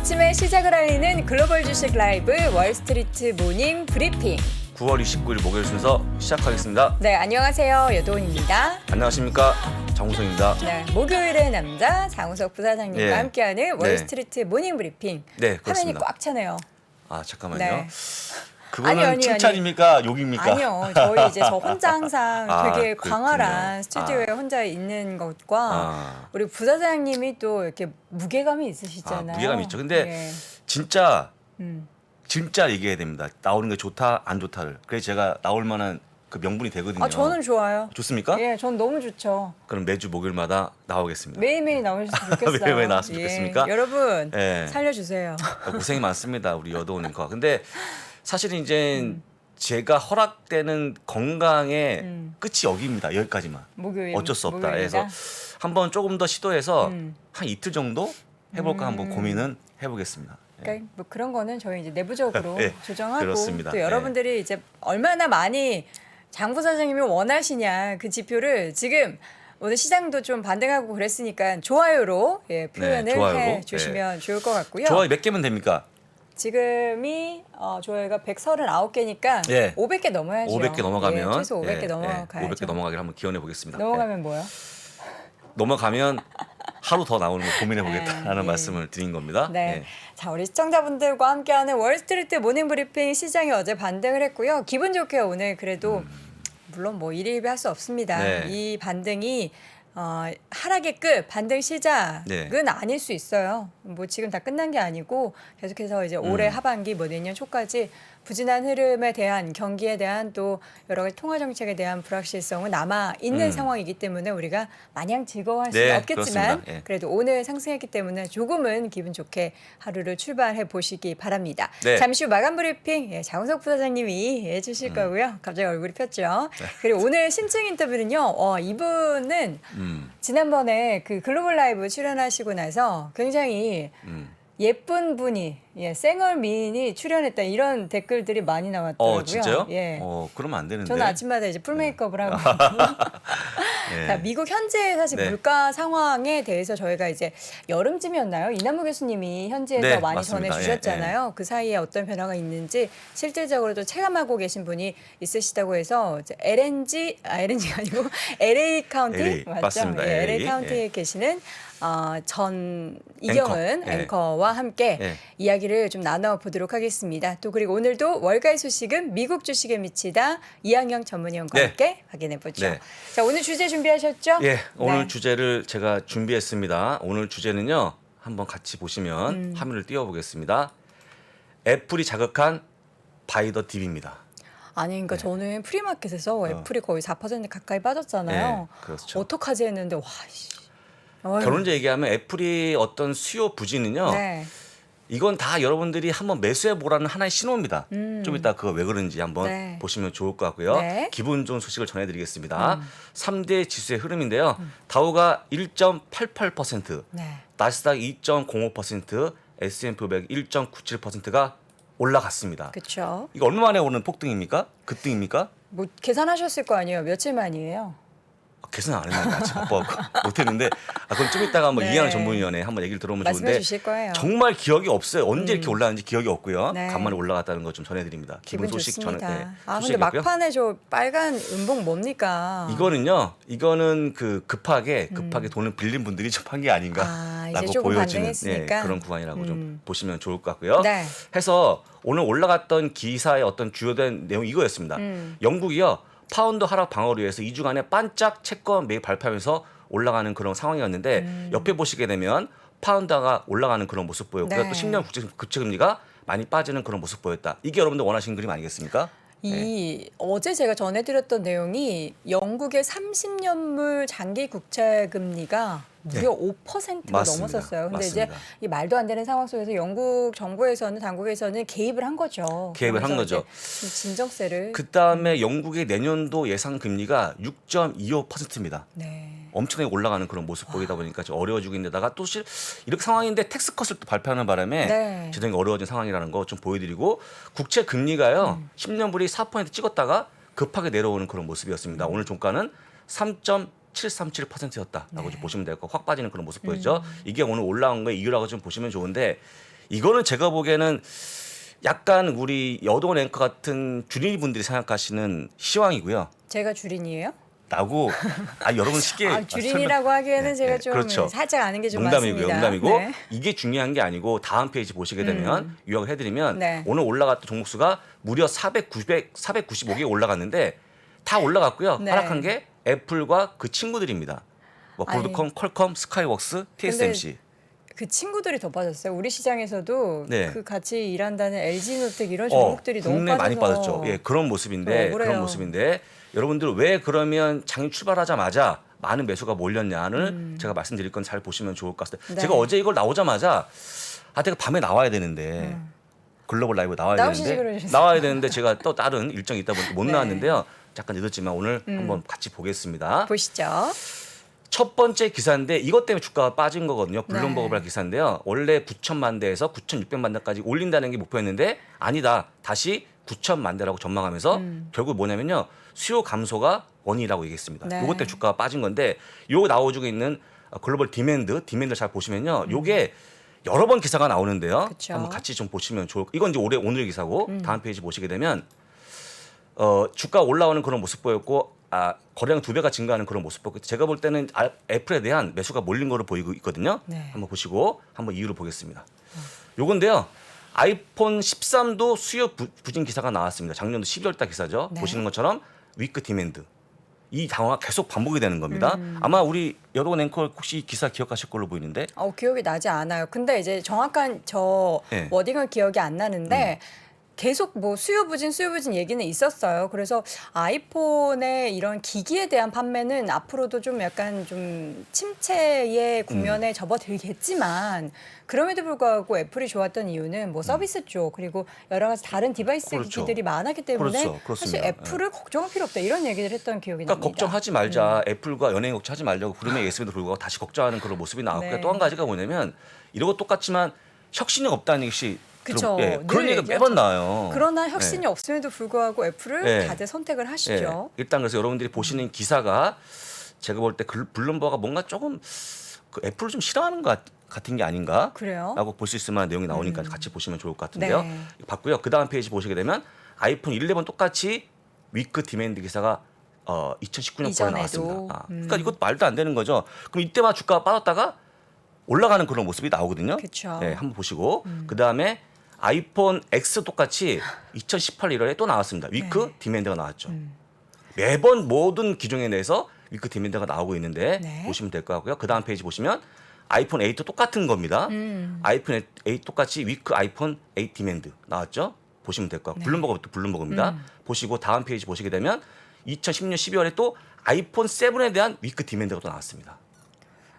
아침에 시작을 알리는 글로벌 주식 라이브 월스트리트 모닝 브리핑. 9월 29일 목요일 순서 시작하겠습니다. 네, 안녕하세요. 여도은입니다. 안녕하십니까. 장우성입니다. 네, 목요일의 남자 장우석 부사장님과 네. 함께하는 네. 월스트리트 모닝 브리핑. 네, 화면이 그렇습니다. 꽉 차네요. 아, 잠깐만요. 네. 그거는 아니. 칭찬입니까? 욕입니까? 아니요, 저희 이제 저 혼자 항상 아, 되게 그렇군요. 광활한 스튜디오에 혼자 있는 것과 아. 우리 부사장님이 또 이렇게 무게감이 있으시잖아요. 무게감이 있죠. 근데 예. 진짜 음. 얘기해야 됩니다. 나오는 게 좋다, 안 좋다를. 그래서 제가 나올 만한 그 명분이 되거든요. 아, 저는 좋아요. 좋습니까? 예, 전 너무 좋죠. 그럼 매주 목요일마다 나오겠습니다. 매일매일 나오셨으면 좋겠어요. 매일 나왔으면 좋겠습니까? 여러분 예. 살려주세요. 고생이 많습니다. 우리 여도우님과. 근데 사실 이제 제가 허락되는 건강의 끝이 여기입니다. 여기까지만. 목요일 어쩔 수 없다. 목요일이다? 그래서 한번 조금 더 시도해서 음. 한 이틀 정도 해볼까 한번 고민은 해보겠습니다. 예. 그러니까 뭐 그런 거는 저희 이제 내부적으로 네, 조정하고 그렇습니다. 또 여러분들이 이제 얼마나 많이 장 부사장님이 원하시냐 그 지표를 지금 오늘 시장도 좀 반등하고 그랬으니까 좋아요로 표현을 좋아요로. 해주시면 좋을 것 같고요. 좋아요 몇 개면 됩니까? 지금이 조회가 139개니까 예. 500개 넘어야죠. 500개 넘어가면 예, 최소 500개 넘어가야죠. 500개 넘어가기를 한번 기원해 보겠습니다. 넘어가면 뭐요? 넘어가면 하루 더 나오는 걸 고민해 보겠다라는 예. 말씀을 드린 겁니다. 네. 예. 자, 우리 시청자분들과 함께하는 월스트리트 모닝 브리핑 시장이 어제 반등을 했고요. 기분 좋게 오늘 그래도 물론 뭐 일일비 할 수 없습니다. 네. 이 반등이 하락의 끝, 반등 시작은 네. 아닐 수 있어요. 뭐 지금 다 끝난 게 아니고 계속해서 이제 올해 하반기 뭐 내년 초까지 부진한 흐름에 대한 경기에 대한 또 여러 가지 통화 정책에 대한 불확실성은 남아 있는 상황이기 때문에 우리가 마냥 즐거워할 수는 네, 없겠지만 그렇습니다. 예. 그래도 오늘 상승했기 때문에 조금은 기분 좋게 하루를 출발해 보시기 바랍니다. 네. 잠시 후 마감 브리핑 장우석 부사장님이 해주실 거고요. 갑자기 얼굴이 폈죠. 그리고 오늘 심층 인터뷰는요. 이분은 지난번에 그 글로벌 라이브 출연하시고 나서 굉장히 예쁜 분이 쌩얼 미인이 출연했다 이런 댓글들이 많이 나왔더라고요. 진짜요? 예. 그러면 안 되는데. 저는 아침마다 이제 풀 메이크업을 하고 예. 자, 미국 현재 사실 네. 물가 상황에 대해서 저희가 이제 여름쯤이었나요? 이남무 교수님이 현지에서 네, 많이 맞습니다. 전해주셨잖아요. 그 사이에 어떤 변화가 있는지 실질적으로도 체감하고 계신 분이 있으시다고 해서 이제 LNG가 아니고 LA 카운티 LA, 맞죠? 맞습니다. 예, LA LA, 카운티에 계시는 전 이경은 예. 앵커와 함께 예. 이야기를 좀 나눠보도록 하겠습니다. 또 그리고 오늘도 월가의 소식은 미국 주식에 미치다 이항영 전문위원과 네. 함께 확인해보죠. 네. 자, 오늘 주제 준비하셨죠? 예, 오늘 네. 주제를 제가 준비했습니다. 오늘 주제는요. 한번 같이 보시면 화면을 띄워보겠습니다. 애플이 자극한 바이 더 딥입니다. 아니, 그러니까 저는 프리마켓에서 애플이 거의 4% 가까이 빠졌잖아요. 네, 그렇죠. 어떡하지 했는데 와, 씨. 어휴. 결론적으로 얘기하면 애플이 어떤 수요 부진은요. 네. 이건 다 여러분들이 한번 매수해 보라는 하나의 신호입니다. 좀 이따 그거 왜 그런지 한번 네. 보시면 좋을 것 같고요. 네. 기분 좋은 소식을 전해드리겠습니다. 3대 지수의 흐름인데요. 다우가 1.88%, 네. 나스닥 2.05%, S&P 500 1.97%가 올라갔습니다. 그렇죠. 이거 얼마 만에 오는 폭등입니까? 급등입니까? 뭐 계산하셨을 거 아니에요. 며칠 만이에요. 계산 안 했는데 아직 바빠갖고 못했는데 그건 좀 이따가 한번 네. 이해하는 전문위원회 한번 얘기를 들어보면 말씀해 좋은데 주실 거예요. 정말 기억이 없어요. 언제 이렇게 올라왔는지 기억이 없고요. 네. 간만에 올라갔다는 거 좀 전해드립니다. 기분 소식 좋습니다. 네, 근데 소식이었고요. 막판에 저 빨간 음봉 뭡니까? 이거는 그 급하게 돈을 빌린 분들이 좀 한 게 아, 아닌가라고 이제 조금 보여지는 반등했으니까. 그런 구간이라고 좀 보시면 좋을 것 같고요. 네. 해서 오늘 올라갔던 기사의 어떤 주요된 내용이 이거였습니다. 영국이요. 파운드 하락 방어를 위해서 2주간에 반짝 채권 매입 발표하면서 올라가는 그런 상황이었는데 옆에 보시게 되면 파운드가 올라가는 그런 모습 보였고요. 네. 또 10년 국채금리가 많이 빠지는 그런 모습 보였다. 이게 여러분들 원하시는 그림 아니겠습니까? 어제 제가 전해드렸던 내용이 영국의 30년물 장기 국채 금리가 무려 5%가 맞습니다. 넘었었어요. 근데 맞습니다. 이제 이 말도 안 되는 상황 속에서 영국 정부에서는 당국에서는 개입을 한 거죠. 개입을 한 그러면서 거죠. 이제 좀 진정세를 그다음에 영국의 내년도 예상 금리가 6.25%입니다. 네. 엄청나게 올라가는 그런 모습 보이다 보니까 좀 어려워지고 있는데다가 또 이렇게 상황인데 텍스 컷을 또 발표하는 바람에 네. 재정이 어려워진 상황이라는 거 좀 보여드리고 국채 금리가요 10년물이 4% 찍었다가 급하게 내려오는 그런 모습이었습니다. 오늘 종가는 3.737%였다라고 좀 보시면 될 거 확 빠지는 그런 모습 보이죠. 이게 오늘 올라온 거의 이유라고 좀 보시면 좋은데 이거는 제가 보기에는 약간 우리 여동 앵커 같은 주린이 분들이 생각하시는 시황이고요. 제가 주린이에요? 라고 여러분 쉽게 주린이라고 하기에는 네, 제가 네, 좀 그렇죠. 살짝 아는 게 좀 농담이고요. 많습니다. 농담이고 네. 이게 중요한 게 아니고 다음 페이지 보시게 되면 요약을 해드리면 네. 오늘 올라갔던 종목 수가 무려 495개 올라갔는데 다 올라갔고요. 네. 하락한 게 애플과 그 친구들입니다. 뭐 아니, 브로드컴, 퀄컴, 스카이웍스, TSMC. 그 친구들이 더 빠졌어요. 우리 시장에서도 네. 그 같이 일한다는 LG노텍 이런 종목들이 너무 국내 빠져서 많이 빠졌죠. 예, 그런 모습인데 억울해요. 그런 모습인데 여러분들 왜 그러면 장이 출발하자마자 많은 매수가 몰렸냐를 제가 말씀드릴 건 잘 보시면 좋을 것 같습니다. 네. 제가 어제 이걸 나오자마자 내가 밤에 나와야 되는데 글로벌 라이브 나오시지 그러셨어요. 나와야 되는데 제가 또 다른 일정이 있다 보니까 못 네. 나왔는데요. 잠깐 늦었지만 오늘 한번 같이 보겠습니다. 보시죠. 첫 번째 기사인데 이것 때문에 주가가 빠진 거거든요. 블룸버그 네. 기사인데요. 원래 9천만 대에서 9,600만 대까지 올린다는 게 목표였는데 아니다. 다시 9천만 대라고 전망하면서 결국 뭐냐면요. 수요 감소가 원인이라고 얘기했습니다. 네. 이것 때문에 주가가 빠진 건데 요 나와주고 있는 글로벌 디맨드 잘 보시면요. 요게 여러 번 기사가 나오는데요. 그쵸. 한번 같이 좀 보시면 좋을 이건 이제 오늘 기사고 다음 페이지 보시게 되면 주가 올라오는 그런 모습 보였고 거래량 2배가 증가하는 그런 모습 보였고 제가 볼 때는 애플에 대한 매수가 몰린 거로 보이고 있거든요. 네. 한번 보시고 한번 이유를 보겠습니다. 요건데요. 아이폰 13도 수요 부진 기사가 나왔습니다. 작년도 12월 달 기사죠. 네. 보시는 것처럼 위크 디맨드. 이 단어가 계속 반복이 되는 겁니다. 아마 우리 여러분 앵커 혹시 이 기사 기억하실 걸로 보이는데 기억이 나지 않아요. 근데 이제 정확한 저 네. 워딩은 기억이 안 나는데 계속 뭐 수요 부진 얘기는 있었어요. 그래서 아이폰의 이런 기기에 대한 판매는 앞으로도 좀 약간 좀 침체의 국면에 접어들겠지만 그럼에도 불구하고 애플이 좋았던 이유는 뭐 서비스 쪽 그리고 여러 가지 다른 디바이스 그렇죠. 기기들이 많았기 때문에 그렇죠. 사실 그렇습니다. 애플을 걱정할 필요 없다 이런 얘기를 했던 기억이 그러니까 납니다. 걱정하지 말자. 애플과 연예인 걱정하지 말자고 부르면 예스에도 불구하고 다시 걱정하는 그런 모습이 나왔고요. 네. 또 한 가지가 뭐냐면 이러고 똑같지만 혁신이 없다는 것이 그쵸. 그런 늘 얘기가 얘기하죠. 매번 나와요. 그러나 혁신이 네. 없음에도 불구하고 애플을 네. 다들 선택을 하시죠. 일단 그래서 여러분들이 보시는 기사가 제가 볼 때 블룸버가 뭔가 조금 그 애플을 좀 싫어하는 것 같은 게 아닌가? 그래요? 라고 볼 수 있을 만한 내용이 나오니까 같이 보시면 좋을 것 같은데요. 네. 봤고요. 그 다음 페이지 보시게 되면 아이폰 11 똑같이 위크 디맨드 기사가 2019년 이전에도. 거에 나왔습니다. 그러니까 이것도 말도 안 되는 거죠. 그럼 이때만 주가가 빠졌다가 올라가는 그런 모습이 나오거든요. 그쵸. 네, 한번 보시고 그 다음에 아이폰 X 똑같이 2018 1월에 또 나왔습니다. 위크 네. 디맨드가 나왔죠. 매번 모든 기종에 대해서 위크 디맨드가 나오고 있는데 네. 보시면 될 것 같고요. 그 다음 페이지 보시면 아이폰 8 똑같은 겁니다. 아이폰 8 똑같이 위크 아이폰 8 디맨드 나왔죠. 보시면 될 것 같고 블룸버그부터 블룸버그입니다. 보시고 다음 페이지 보시게 되면 2010년 12월에 또 아이폰 7에 대한 위크 디맨드가 또 나왔습니다.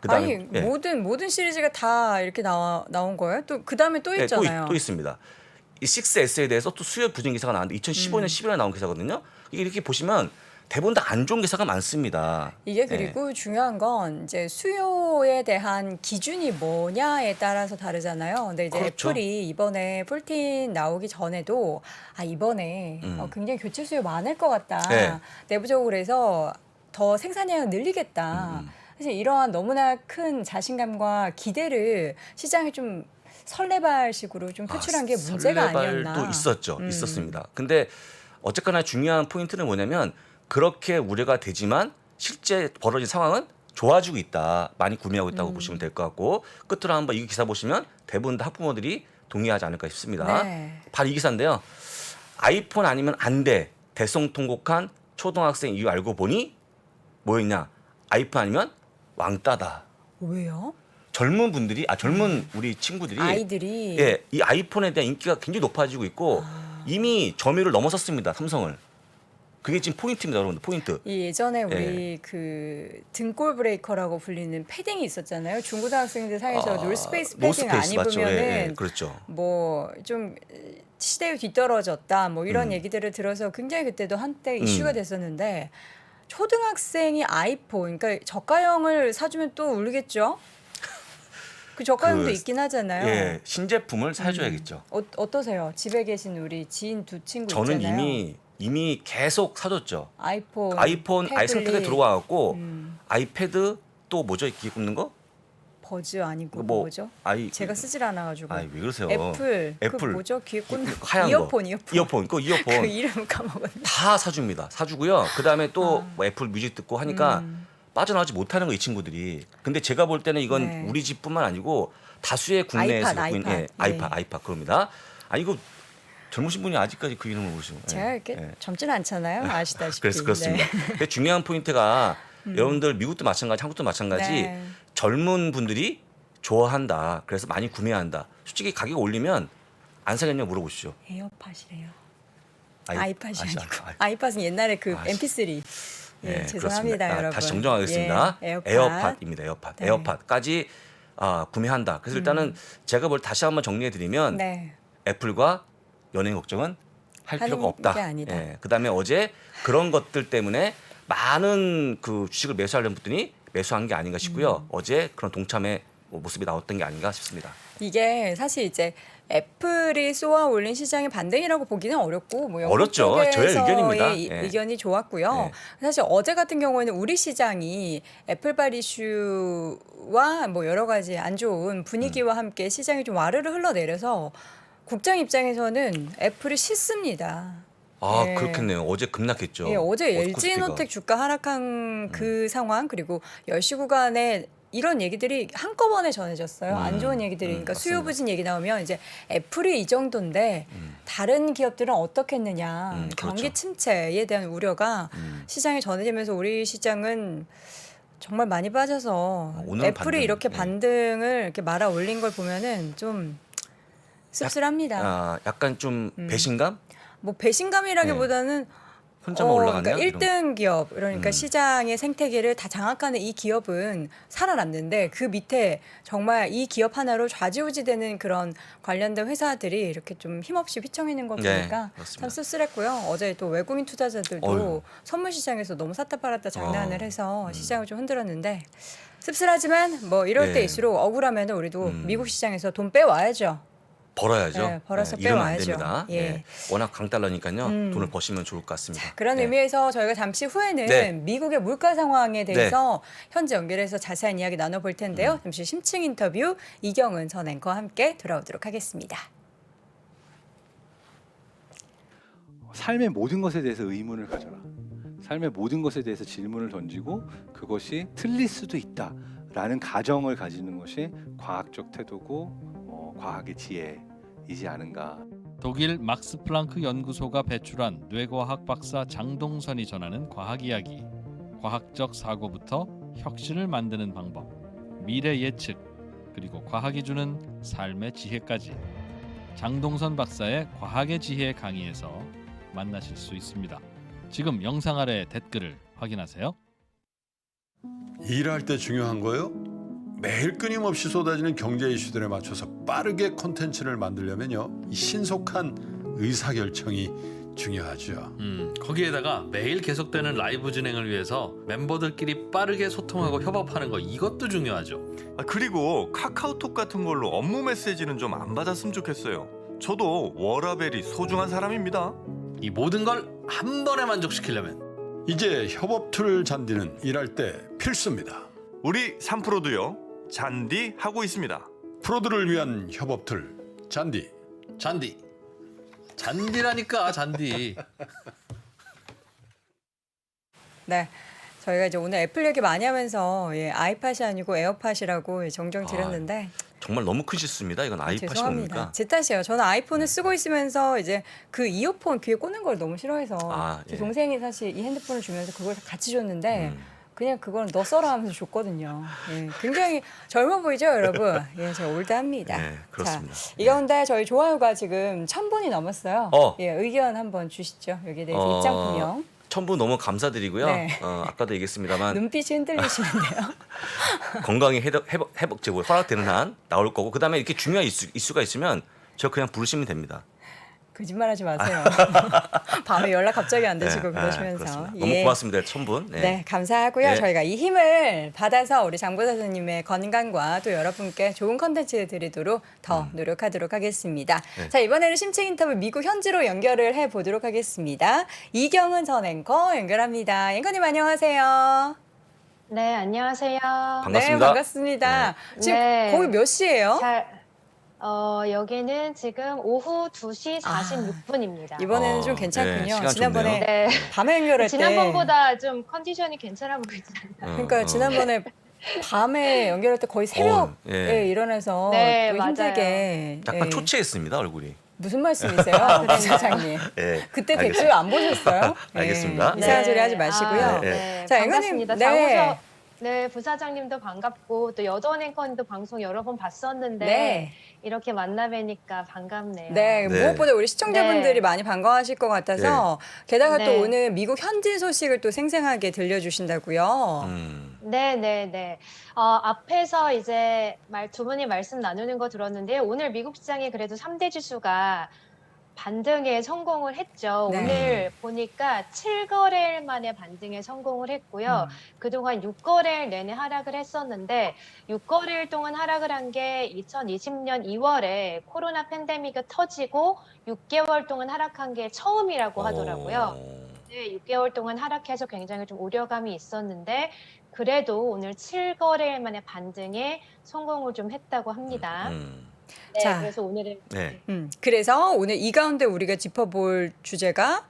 아니 예. 모든 시리즈가 다 이렇게 나온 거예요? 또 그 다음에 또 네, 있잖아요. 또 있습니다. 이 6S에 대해서 또 수요 부진 기사가 나왔는데 2015년 11월에 나온 기사거든요. 이게 이렇게 보시면 대부분 다 안 좋은 기사가 많습니다. 이게 그리고 중요한 건 이제 수요에 대한 기준이 뭐냐에 따라서 다르잖아요. 근데 이제 그렇죠. 애플이 이번에 14 나오기 전에도 이번에 굉장히 교체 수요 많을 것 같다. 네. 내부적으로 해서 더 생산량을 늘리겠다. 사실 이러한 너무나 큰 자신감과 기대를 시장에 좀 설레발식으로 좀 표출한 게 문제가 설레발도 아니었나. 있었죠. 있었습니다. 근데 어쨌거나 중요한 포인트는 뭐냐면 그렇게 우려가 되지만 실제 벌어진 상황은 좋아지고 있다. 많이 구매하고 있다고 보시면 될 것 같고 끝으로 한번 이 기사 보시면 대부분 다 학부모들이 동의하지 않을까 싶습니다. 네. 바로 이 기사인데요. 아이폰 아니면 안 돼. 대성통곡한 초등학생 이유 알고 보니 뭐였냐. 아이폰 아니면 왕따다. 왜요? 젊은 분들이 젊은 우리 친구들이 아이들이 이 아이폰에 대한 인기가 굉장히 높아지고 있고 이미 점유율을 넘어섰습니다. 삼성을. 그게 지금 포인트입니다, 여러분들. 포인트. 이 예전에 우리 그 등골 브레이커라고 불리는 패딩이 있었잖아요. 중고등학생들 사이에서 놀스페이스 패딩 안 노스페이스 맞죠? 입으면은 그렇죠. 뭐 좀 시대에 뒤떨어졌다 뭐 이런 얘기들을 들어서 굉장히 그때도 한때 이슈가 됐었는데 초등학생이 아이폰 그러니까 저가형을 사주면 또 울겠죠. 그 저가형도 있긴 하잖아요. 신제품을 사줘야겠죠. 어떠세요? 집에 계신 우리 지인 두 친구 저는 있잖아요. 이미 계속 사줬죠. 아이폰 아예 태블릿. 선택에 들어와 갖고 아이패드 또 뭐죠? 기계 굽는 거? 버즈 아니고 뭐 뭐죠? 아이 제가 쓰질 않아가지고. 아이 왜 그러세요? 애플. 그 애플. 뭐죠? 귀에 꽂는 하얀 이어폰. 이어폰 그 이어폰 그 이름 까먹었네. 다 사줍니다. 사주고요. 그다음에 또 뭐 애플 뮤직 듣고 하니까 빠져나오지 못하는 거 이 친구들이. 근데 제가 볼 때는 이건 네. 우리 집뿐만 아니고 다수의 국내에서 아이팟, 갖고 있는 아이팟. 아이팟 그럽니다. 아니 이거 젊으신 분이 아직까지 그 이름을 모르시고. 제가 이렇게 젊진 않잖아요. 아시다시피. 그래서 그렇습니다. 네. 근데 중요한 포인트가 여러분들 미국도 마찬가지, 한국도 마찬가지 네. 젊은 분들이 좋아한다. 그래서 많이 구매한다. 솔직히 가격 올리면 안 사겠냐고 물어보시죠. 에어팟이래요. 아이- 아이팟이 아시- 아니고. 아이- 아이팟은 옛날에 그 아, MP3. 예, 네, 죄송합니다, 그렇습니다. 여러분. 다시 정정하겠습니다. 예, 에어팟입니다. 에어팟. 네. 에어팟까지 구매한다. 그래서 일단은 제가 뭘 다시 한번 정리해 드리면 네. 애플과 연예인 걱정은 할 하는 필요가 없다. 게 아니다. 예, 그다음에 어제 그런 것들 때문에 많은 그 주식을 매수하려는 분들이 매수한 게 아닌가 싶고요. 어제 그런 동참의 모습이 나왔던 게 아닌가 싶습니다. 이게 사실 이제 애플이 쏘아 올린 시장의 반등이라고 보기는 어렵고 뭐 영국 어렵죠. 저의 쪽에서의 의견입니다. 예. 의견이 좋았고요. 사실 어제 같은 경우에는 우리 시장이 애플발 이슈와 뭐 여러 가지 안 좋은 분위기와 함께 시장이 좀 와르르 흘러내려서 국장 입장에서는 애플이 싫습니다. 아 예. 그렇겠네요. 어제 급락했죠. 예, 어제 LG 코스피가. 이노텍 주가 하락한 그 상황 그리고 10시 구간에 이런 얘기들이 한꺼번에 전해졌어요. 안 좋은 얘기들이. 그러니까 수요 맞습니다. 부진 얘기 나오면 이제 애플이 이 정도인데 다른 기업들은 어떻겠느냐. 경기 그렇죠. 침체에 대한 우려가 시장에 전해지면서 우리 시장은 정말 많이 빠져서 오늘은 애플이 반등, 이렇게 예. 반등을 이렇게 말아 올린 걸 보면은 좀 씁쓸합니다. 약간 좀 배신감? 뭐 배신감이라기보다는 혼자만 올라가네요. 그러니까 1등 기업 그러니까 시장의 생태계를 다 장악하는 이 기업은 살아남는데 그 밑에 정말 이 기업 하나로 좌지우지되는 그런 관련된 회사들이 이렇게 좀 힘없이 휘청이는 걸 네, 보니까 그렇습니다. 참 씁쓸했고요. 어제 또 외국인 투자자들도 어휴. 선물 시장에서 너무 샀다 팔았다 장난을 해서 시장을 좀 흔들었는데 씁쓸하지만 뭐 이럴 예. 때일수록 억울하면 우리도 미국 시장에서 돈 빼와야죠. 벌어야죠. 네, 벌어서 이러면 안 빼와야죠. 됩니다. 예. 예. 워낙 강달러니까요. 돈을 버시면 좋을 것 같습니다. 그런 네. 의미에서 저희가 잠시 후에는 네. 미국의 물가 상황에 대해서 현재 연결해서 자세한 이야기 나눠볼 텐데요. 잠시 심층 인터뷰 이경은 전 앵커와 함께 돌아오도록 하겠습니다. 삶의 모든 것에 대해서 의문을 가져라. 삶의 모든 것에 대해서 질문을 던지고 그것이 틀릴 수도 있다라는 가정을 가지는 것이 과학적 태도고 과학의 지혜이지 않은가. 독일 막스 플랑크 연구소가 배출한 뇌과학 박사 장동선이 전하는 과학 이야기. 과학적 사고부터 혁신을 만드는 방법, 미래 예측, 그리고 과학이 주는 삶의 지혜까지. 장동선 박사의 과학의 지혜 강의에서 만나실 수 있습니다. 지금 영상 아래 댓글을 확인하세요. 일할 때 중요한 거요? 매일 끊임없이 쏟아지는 경제 이슈들에 맞춰서 빠르게 콘텐츠를 만들려면요, 이 신속한 의사결정이 중요하죠. 거기에다가 매일 계속되는 라이브 진행을 위해서 멤버들끼리 빠르게 소통하고 협업하는 거 이것도 중요하죠. 그리고 카카오톡 같은 걸로 업무 메시지는 좀 안 받았으면 좋겠어요. 저도 워라벨이 소중한 사람입니다. 이 모든 걸 한 번에 만족시키려면 이제 협업 툴 잔디는 일할 때 필수입니다. 우리 3프로도요. 잔디 하고 있습니다. 프로들을 위한 협업 툴 잔디. 잔디라니까 잔디. 네. 저희가 이제 오늘 애플 얘기 많이 하면서 아이팟이 아니고 에어팟이라고 정정 드렸는데 정말 너무 큰 실수입니다. 이건 아이팟이 죄송합니다. 뭡니까? 제 탓이에요. 저는 아이폰을 쓰고 있으면서 이제 그 이어폰 귀에 꽂는 걸 너무 싫어해서 제 예. 동생이 사실 이 핸드폰을 주면서 그걸 같이 줬는데 그냥 그건 너 써라 하면서 줬거든요. 예, 굉장히 젊어 보이죠, 여러분? 예, 제가 올드합니다. 네, 그렇습니다. 자, 이 가운데 저희 좋아요가 지금 1000분이 넘었어요. 예, 의견 한번 주시죠. 여기에 대해서 입장 분명. 첨부 너무 감사드리고요. 네. 아까도 얘기했습니다만 눈빛이 흔들리시는데요. 건강이 회복되고 허락되는 한 나올 거고, 그다음에 이렇게 중요한 이슈가 있으면 저 그냥 부르시면 됩니다. 거짓말하지 마세요. 밤에 연락 갑자기 안 되시고 그러시면서. 그렇습니다. 너무 고맙습니다, 첨분. 네, 감사하고요. 네. 저희가 이 힘을 받아서 우리 장보사 선생님의 건강과 또 여러분께 좋은 컨텐츠 드리도록 더 노력하도록 하겠습니다. 네. 자, 이번에는 심층 인터뷰 미국 현지로 연결을 해보도록 하겠습니다. 이경은 전 앵커 연결합니다. 앵커님 안녕하세요. 네, 안녕하세요. 반갑습니다. 네, 반갑습니다. 지금 네. 거기 몇 시예요? 여기는 지금 오후 2시 46분입니다. 이번에는 좀 네, 괜찮군요. 시간 지난번에 좋네요. 네. 밤에 연결할 때 지난번보다 좀 컨디션이 괜찮아 보이잖아요. 그러니까 지난번에 밤에 연결할 때 거의 새벽에 예. 일어나서 네, 또 맞아요. 힘들게 약간 예. 초췌했습니다 얼굴이. 무슨 말씀이세요, 부사장님? 예. 그때 알겠습니다. 댓글 안 보셨어요? 알겠습니다. 예. 이상한 소리 하지 마시고요. 네. 자, 반갑습니다. 앵커님, 네. 장우석 네, 부사장님도 반갑고 또 여던 앵커님도 방송 여러 번 봤었는데 네. 이렇게 만나 뵈니까 반갑네요. 네, 네. 무엇보다 우리 시청자분들이 네. 많이 반가워하실 것 같아서 게다가 또 네. 오늘 미국 현지 소식을 또 생생하게 들려주신다고요. 네. 앞에서 이제 두 분이 말씀 나누는 거 들었는데 오늘 미국 시장이 그래도 3대 지수가 반등에 성공을 했죠. 네. 오늘 보니까 7거래일 만에 반등에 성공을 했고요. 그동안 6거래일 내내 하락을 했었는데 6거래일 동안 하락을 한 게 2020년 2월에 코로나 팬데믹이 터지고 6개월 동안 하락한 게 처음이라고 하더라고요. 네, 6개월 동안 하락해서 굉장히 좀 우려감이 있었는데 그래도 오늘 7거래일 만에 반등에 성공을 좀 했다고 합니다. 네, 자. 그래서 오늘은 네. 그래서 오늘 이 가운데 우리가 짚어볼 주제가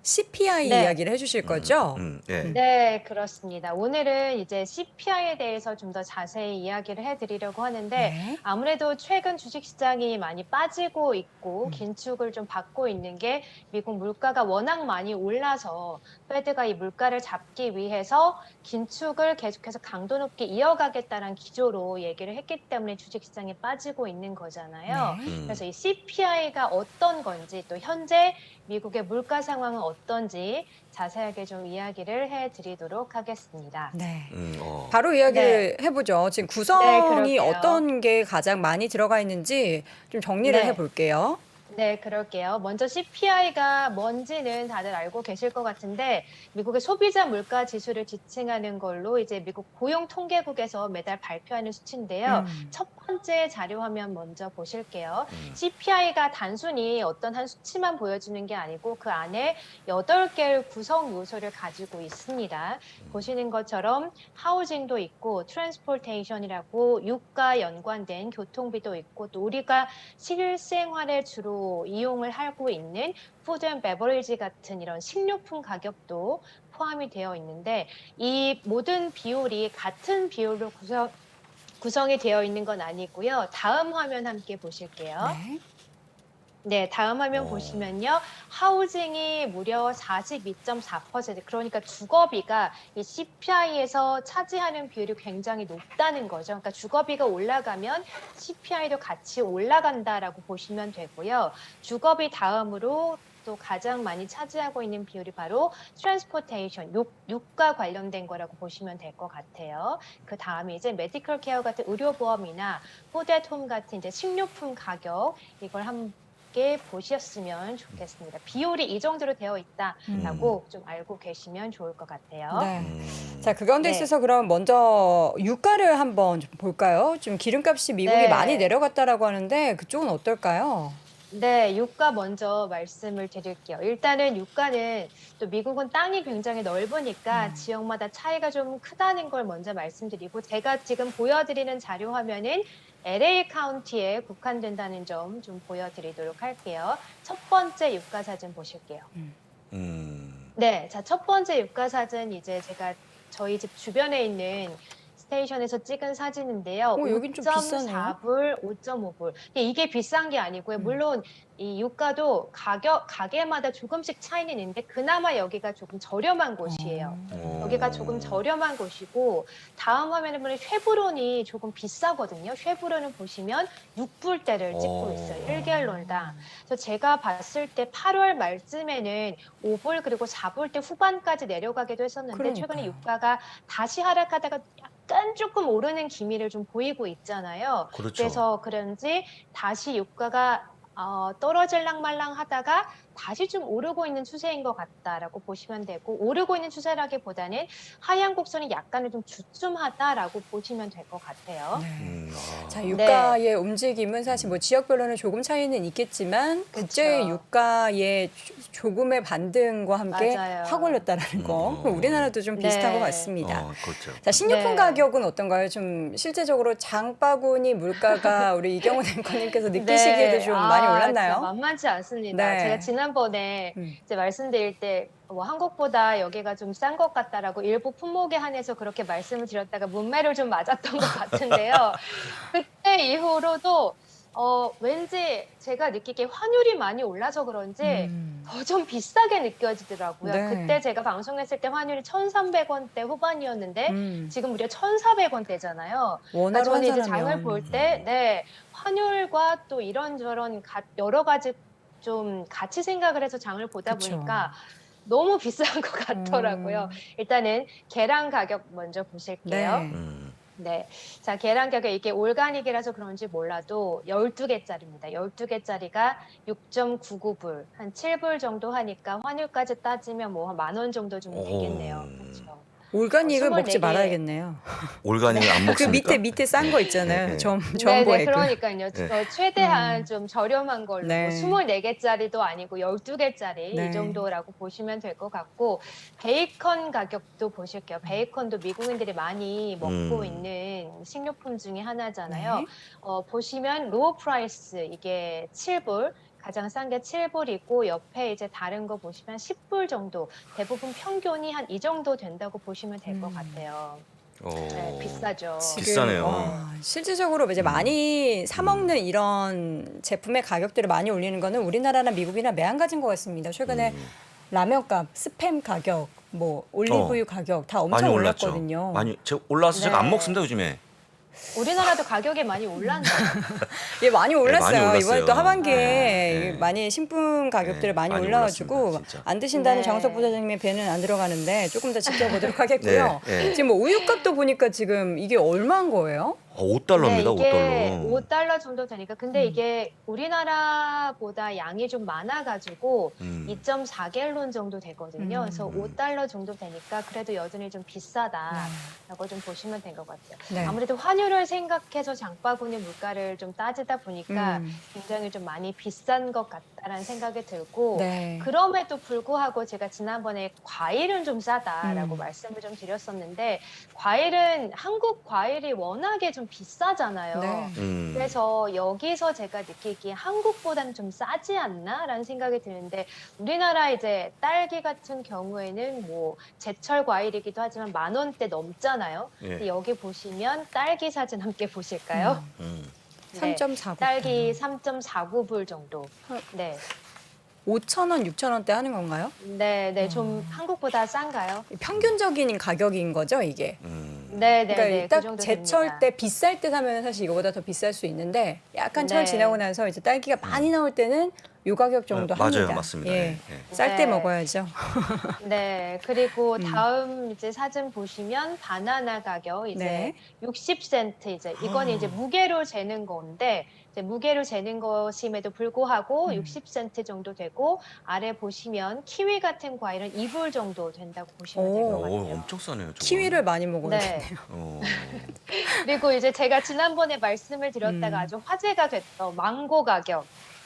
CPI 네. 이야기를 해주실 거죠? 네. 네, 그렇습니다. 오늘은 이제 CPI에 대해서 좀 더 자세히 이야기를 해드리려고 하는데 네. 아무래도 최근 주식시장이 많이 빠지고 있고 긴축을 좀 받고 있는 게 미국 물가가 워낙 많이 올라서 페드가 이 물가를 잡기 위해서 긴축을 계속해서 강도 높게 이어가겠다는 기조로 얘기를 했기 때문에 주식시장이 빠지고 있는 거잖아요. 네. 그래서 이 CPI가 어떤 건지 또 현재 미국의 물가 상황은 어떤지 자세하게 좀 이야기를 해드리도록 하겠습니다. 네. 어. 바로 이야기를 해보죠. 지금 구성이 그럴게요. 어떤 게 가장 많이 들어가 있는지 좀 정리를 네. 해볼게요. 네, 그럴게요. 먼저 CPI가 뭔지는 다들 알고 계실 것 같은데 미국의 소비자 물가 지수를 지칭하는 걸로 이제 미국 고용통계국에서 매달 발표하는 수치인데요. 첫 번째 자료 화면 먼저 보실게요. CPI가 단순히 어떤 한 수치만 보여주는 게 아니고 그 안에 8개의 구성 요소를 가지고 있습니다. 보시는 것처럼 하우징도 있고 트랜스포테이션이라고 유가 연관된 교통비도 있고 또 우리가 실생활에 주로 이용을 하고 있는 푸드 앤 베버리지 같은 이런 식료품 가격도 포함이 되어 있는데 이 모든 비율이 같은 비율로 구성이 되어 있는 건 아니고요. 다음 화면 함께 보실게요. 네. 네, 다음 화면 보시면요. 하우징이 무려 42.4%, 그러니까 주거비가 이 CPI에서 차지하는 비율이 굉장히 높다는 거죠. 그러니까 주거비가 올라가면 CPI도 같이 올라간다라고 보시면 되고요. 주거비 다음으로 또 가장 많이 차지하고 있는 비율이 바로 트랜스포테이션, 육과 관련된 거라고 보시면 될 것 같아요. 그 다음에 이제 메디컬 케어 같은 의료보험이나 푸드앳홈 같은 이제 식료품 가격, 이걸 함께 보셨으면 좋겠습니다. 비율이 이 정도로 되어 있다라고 좀 알고 계시면 좋을 것 같아요. 네. 자, 그 가운데 네. 있어서 그럼 먼저 유가를 한번 좀 볼까요? 좀 기름값이 미국이 네. 많이 내려갔다라고 하는데 그쪽은 어떨까요? 네, 유가 먼저 말씀을 드릴게요. 일단은 유가는 또 미국은 땅이 굉장히 넓으니까 지역마다 차이가 좀 크다는 걸 먼저 말씀드리고 제가 지금 보여드리는 자료 화면은 LA 카운티에 국한된다는 점 좀 보여드리도록 할게요. 첫 번째 유가 사진 보실게요. 네, 자, 첫 번째 유가 사진 이제 제가 저희 집 주변에 있는 스테이션에서 찍은 사진인데요. 여긴 좀 비싸네요. 5.4불, 5.5불. 이게 비싼 게 아니고요. 물론 이 유가도 가게마다 조금씩 차이는 있는데 그나마 여기가 조금 저렴한 곳이에요. 여기가 조금 저렴한 곳이고 다음 화면에 보면 쉐브론이 조금 비싸거든요. 쉐브론은 보시면 6불대를 찍고 있어요. 1갤런당. 그래서 제가 봤을 때 8월 말쯤에는 5불 그리고 4불대 후반까지 내려가기도 했었는데 최근에 그러니까요. 유가가 다시 하락하다가 약간 조금 오르는 기미를 좀 보이고 있잖아요. 그렇죠. 그래서 그런지 다시 유가가 떨어질랑 말랑 하다가 다시 좀 오르고 있는 추세인 것 같다라고 보시면 되고 오르고 있는 추세라기보다는 하향 곡선이 약간은 좀 주춤하다라고 보시면 될 것 같아요. 네. 아. 자, 유가의 움직임은 사실 뭐 지역별로는 조금 차이는 있겠지만 국제 그쵸. 유가의 조금의 반등과 함께 맞아요. 확 올렸다라는 거. 그럼 우리나라도 좀 비슷한 네. 것 같습니다. 그렇죠. 자, 식료품 네. 가격은 어떤가요? 좀 실제적으로 장바구니 물가가 우리 이경훈 앵커님께서 느끼시기에도 좀 많이 진짜 올랐나요? 만만치 않습니다. 네. 제가 지난번에 이제 말씀드릴 때 뭐 한국보다 여기가 좀 싼 것 같다라고 일부 품목에 한해서 그렇게 말씀을 드렸다가 문매를 좀 맞았던 것 같은데요. 그때 이후로도 왠지 제가 느끼기에 환율이 많이 올라서 그런지 더 좀 비싸게 느껴지더라고요. 네. 그때 제가 방송했을 때 환율이 1,300원대 후반이었는데 지금 무려 1,400원대잖아요. 원화로 저는 이제 환산하면. 장을 볼 때, 네, 환율과 또 이런저런 여러 가지 좀 같이 생각을 해서 장을 보다 그쵸. 보니까 너무 비싼 것 같더라고요. 일단은 계란 가격 먼저 보실게요. 네. 네. 자, 계란 가격 이게 올가닉이라서 그런지 몰라도 12개짜리입니다. 12개짜리가 6.99불, 한 7불 정도 하니까 환율까지 따지면 뭐 한 10,000원 정도 좀 되겠네요. 그렇죠. 올가닉을 먹지 24개. 말아야겠네요. 올가닉을 안 그 먹습니까? 밑에 싼 거 있잖아요. 네. 전보액. 네네, 그러니까요. 네. 최대한 좀 저렴한 걸로 네. 24개짜리도 아니고 12개짜리 네. 이 정도라고 보시면 될 것 같고 베이컨 가격도 보실게요. 베이컨도 미국인들이 많이 먹고 있는 식료품 중에 하나잖아요. 네. 보시면 로우 프라이스 이게 7불. 가장 싼 게 7불이고 옆에 이제 다른 거 보시면 10불 정도 대부분 평균이 한 이 정도 된다고 보시면 될 것 같아요. 네, 비싸죠. 비싸네요. 실질적으로 이제 많이 사 먹는 이런 제품의 가격들을 많이 올리는 거는 우리나라나 미국이나 매한가지인 것 같습니다. 최근에 라면값, 스팸 가격, 뭐 올리브유 가격 다 엄청 많이 올랐죠. 올랐거든요. 많이 올라서 제가 안 네. 먹습니다 요즘에. 우리나라도 가격이 많이 올랐나요? 예, 많이 올랐어요. 많이 올랐어요. 이번에 또 하반기에 네. 많이 식품 가격들이 네, 많이 많이 올라가지고 올랐습니다, 진짜. 안 드신다는 네. 장우석 부사장님의 배는 안 들어가는데 조금 더 지켜보도록 하겠고요. 네, 네. 지금 뭐 우유값도 보니까 지금 이게 얼마인 거예요? 5달러입니다. 네, 이게 5달러. 5달러 정도 되니까 근데 이게 우리나라보다 양이 좀 많아가지고 2.4갤론 정도 되거든요. 그래서 5달러 정도 되니까 그래도 여전히 좀 비싸다라고 좀 보시면 된 것 같아요. 네. 아무래도 환율을 생각해서 장바구니 물가를 좀 따지다 보니까 음. 굉장히 좀 많이 비싼 것 같다라는 생각이 들고 네. 그럼에도 불구하고 제가 지난번에 과일은 좀 싸다라고 말씀을 좀 드렸었는데 과일은 한국 과일이 워낙에 좀 비싸잖아요. 네. 그래서 여기서 제가 느끼기에 한국보다는 좀 싸지 않나라는 생각이 드는데 우리나라 이제 딸기 같은 경우에는 뭐 제철 과일이기도 하지만 10,000원대 넘잖아요. 예. 근데 여기 보시면 딸기 사진 함께 보실까요? 네. 3.49. 딸기 3.49불 정도. 네. 5,000원, 6,000원대 하는 건가요? 네, 좀 한국보다 싼가요? 평균적인 가격인 거죠, 이게. 네, 그러니까 그 딱 정도 제철 됩니다. 때 비쌀 때 사면 사실 이거보다 더 비쌀 수 있는데 약간 철 네. 지나고 나서 이제 딸기가 많이 나올 때는 요 가격 정도 합니다. 맞아요, 맞습니다. 예. 예. 쌀 때 네. 먹어야죠. 네, 그리고 다음 이제 사진 보시면 바나나 가격 이제 네. 60센트 이제 이건 이제 무게로 재는 건데 이제 무게로 재는 것임에도 불구하고 60센트 정도 되고 아래 보시면 키위 같은 과일은 2불 정도 된다고 보시면 될 것 같아요. 엄청 싸네요. 저거. 키위를 많이 먹어야겠네요. 네. 어. 그리고 이제 제가 지난번에 말씀을 드렸다가 아주 화제가 됐던 망고 가격.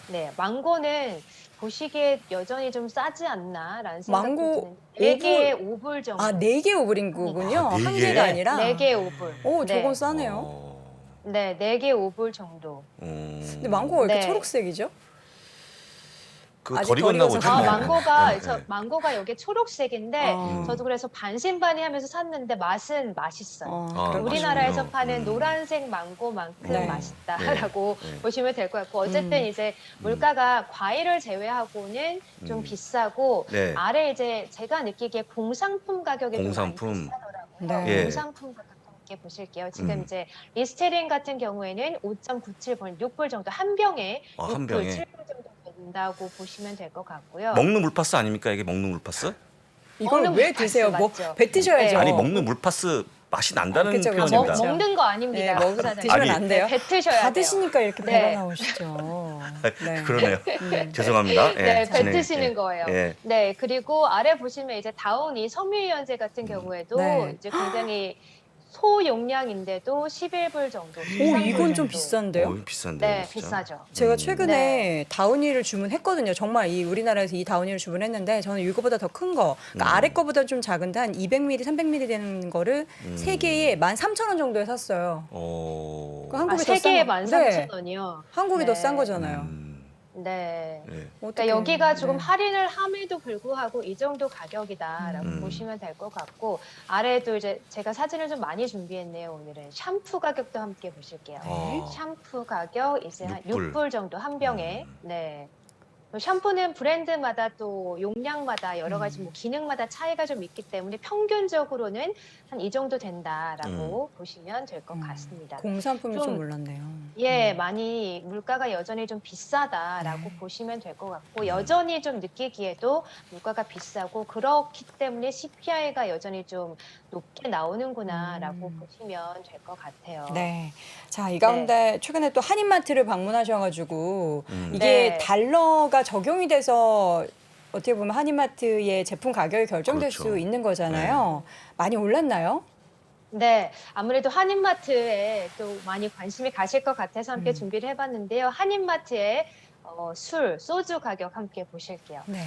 네, 망고는 보시기에 여전히 좀 싸지 않나라는 생각이 망고 드는데 4개에 5불 정도. 아, 4개 오불인 거군요. 아, 네 한 개? 개가 아니라. 4개에 5불. 오, 네. 저건 싸네요. 네, 4개 5불 정도. 근데 망고가 왜 이렇게 네. 초록색이죠? 그 아직 덜 덜 익었나 익어서 보죠. 아, 네. 망고가 네. 망고가 여기 초록색인데 아. 저도 그래서 반신반의하면서 샀는데 맛은 맛있어요. 아, 우리나라에서 맛있군요. 파는 노란색 망고만큼 네. 맛있다라고 네. 네. 보시면 될 것 같고 어쨌든 이제 물가가 과일을 제외하고는 좀 비싸고 네. 아래 이제 제가 느끼기에 공산품 가격이 좀 공산품. 많이 비싸더라고요. 네. 예. 공산품 가격 함께 보실게요. 지금 이제 리스테린 같은 경우에는 5.97불, 6불 정도 한 병에 아, 6불, 한 병에. 7불 정도 된다고 보시면 될 것 같고요. 먹는 물파스 아닙니까 이게 먹는 물파스? 이걸 먹는 왜 물파스 드세요? 뭐 맞죠? 뱉으셔야죠. 네. 아니 먹는 물파스 맛이 난다는 그쵸, 그쵸. 표현입니다. 그쵸. 먹는 거 아닙니다. 네, 부사장님. 드시면 아니, 안 돼요. 네, 뱉으셔야 다 돼요. 드시니까 이렇게 네. 배가 나오시죠. 네. 그러네요. 죄송합니다. 예, 네, 진행, 뱉으시는 예. 거예요. 예. 네, 그리고 아래 보시면 이제 다운이 섬유유연제 같은 경우에도 네. 이제 굉장히 소용량인데도 11불 정도, 오, 13불 이건 좀 정도. 비싼데요? 이거 비싼데요. 네, 진짜. 비싸죠. 제가 음. 최근에 네. 다운이를 주문했거든요. 정말 이 우리나라에서 이 다운이를 주문했는데 저는 이거보다 더 큰 거, 그러니까 아래 거보다 좀 작은데 한 200ml, 300ml 되는 거를 세 개에 13,000원 정도에 샀어요. 어. 그 한국이 세 더 싼 개에 거. 13,000원이요. 한국이 더 싼 네. 거잖아요. 네. 네. 그러니까 어떡해. 여기가 조금 네. 할인을 함에도 불구하고 이 정도 가격이다라고 보시면 될 것 같고 아래에도 이제 제가 사진을 좀 많이 준비했네요. 오늘은 샴푸 가격도 함께 보실게요. 어. 샴푸 가격 이제 한 6불. 6불 정도 한 병에. 네. 샴푸는 브랜드마다 또 용량마다 여러 가지 뭐 기능마다 차이가 좀 있기 때문에 평균적으로는 한 이 정도 된다라고 보시면 될 것 같습니다. 공산품이 좀 좀 올랐네요. 예, 많이 물가가 여전히 좀 비싸다라고 보시면 될 것 같고 여전히 좀 느끼기에도 물가가 비싸고 그렇기 때문에 CPI가 여전히 좀 높게 나오는구나라고 보시면 될 것 같아요. 네. 자, 이 가운데 최근에 또 한인마트를 방문하셔가지고 이게 네. 달러가 적용이 돼서 어떻게 보면 한인마트의 제품 가격이 결정될 그렇죠. 수 있는 거잖아요. 많이 올랐나요? 네, 아무래도 한인마트에 또 많이 관심이 가실 것 같아서 함께 준비를 해봤는데요. 한인마트의 소주 가격 함께 보실게요. 네.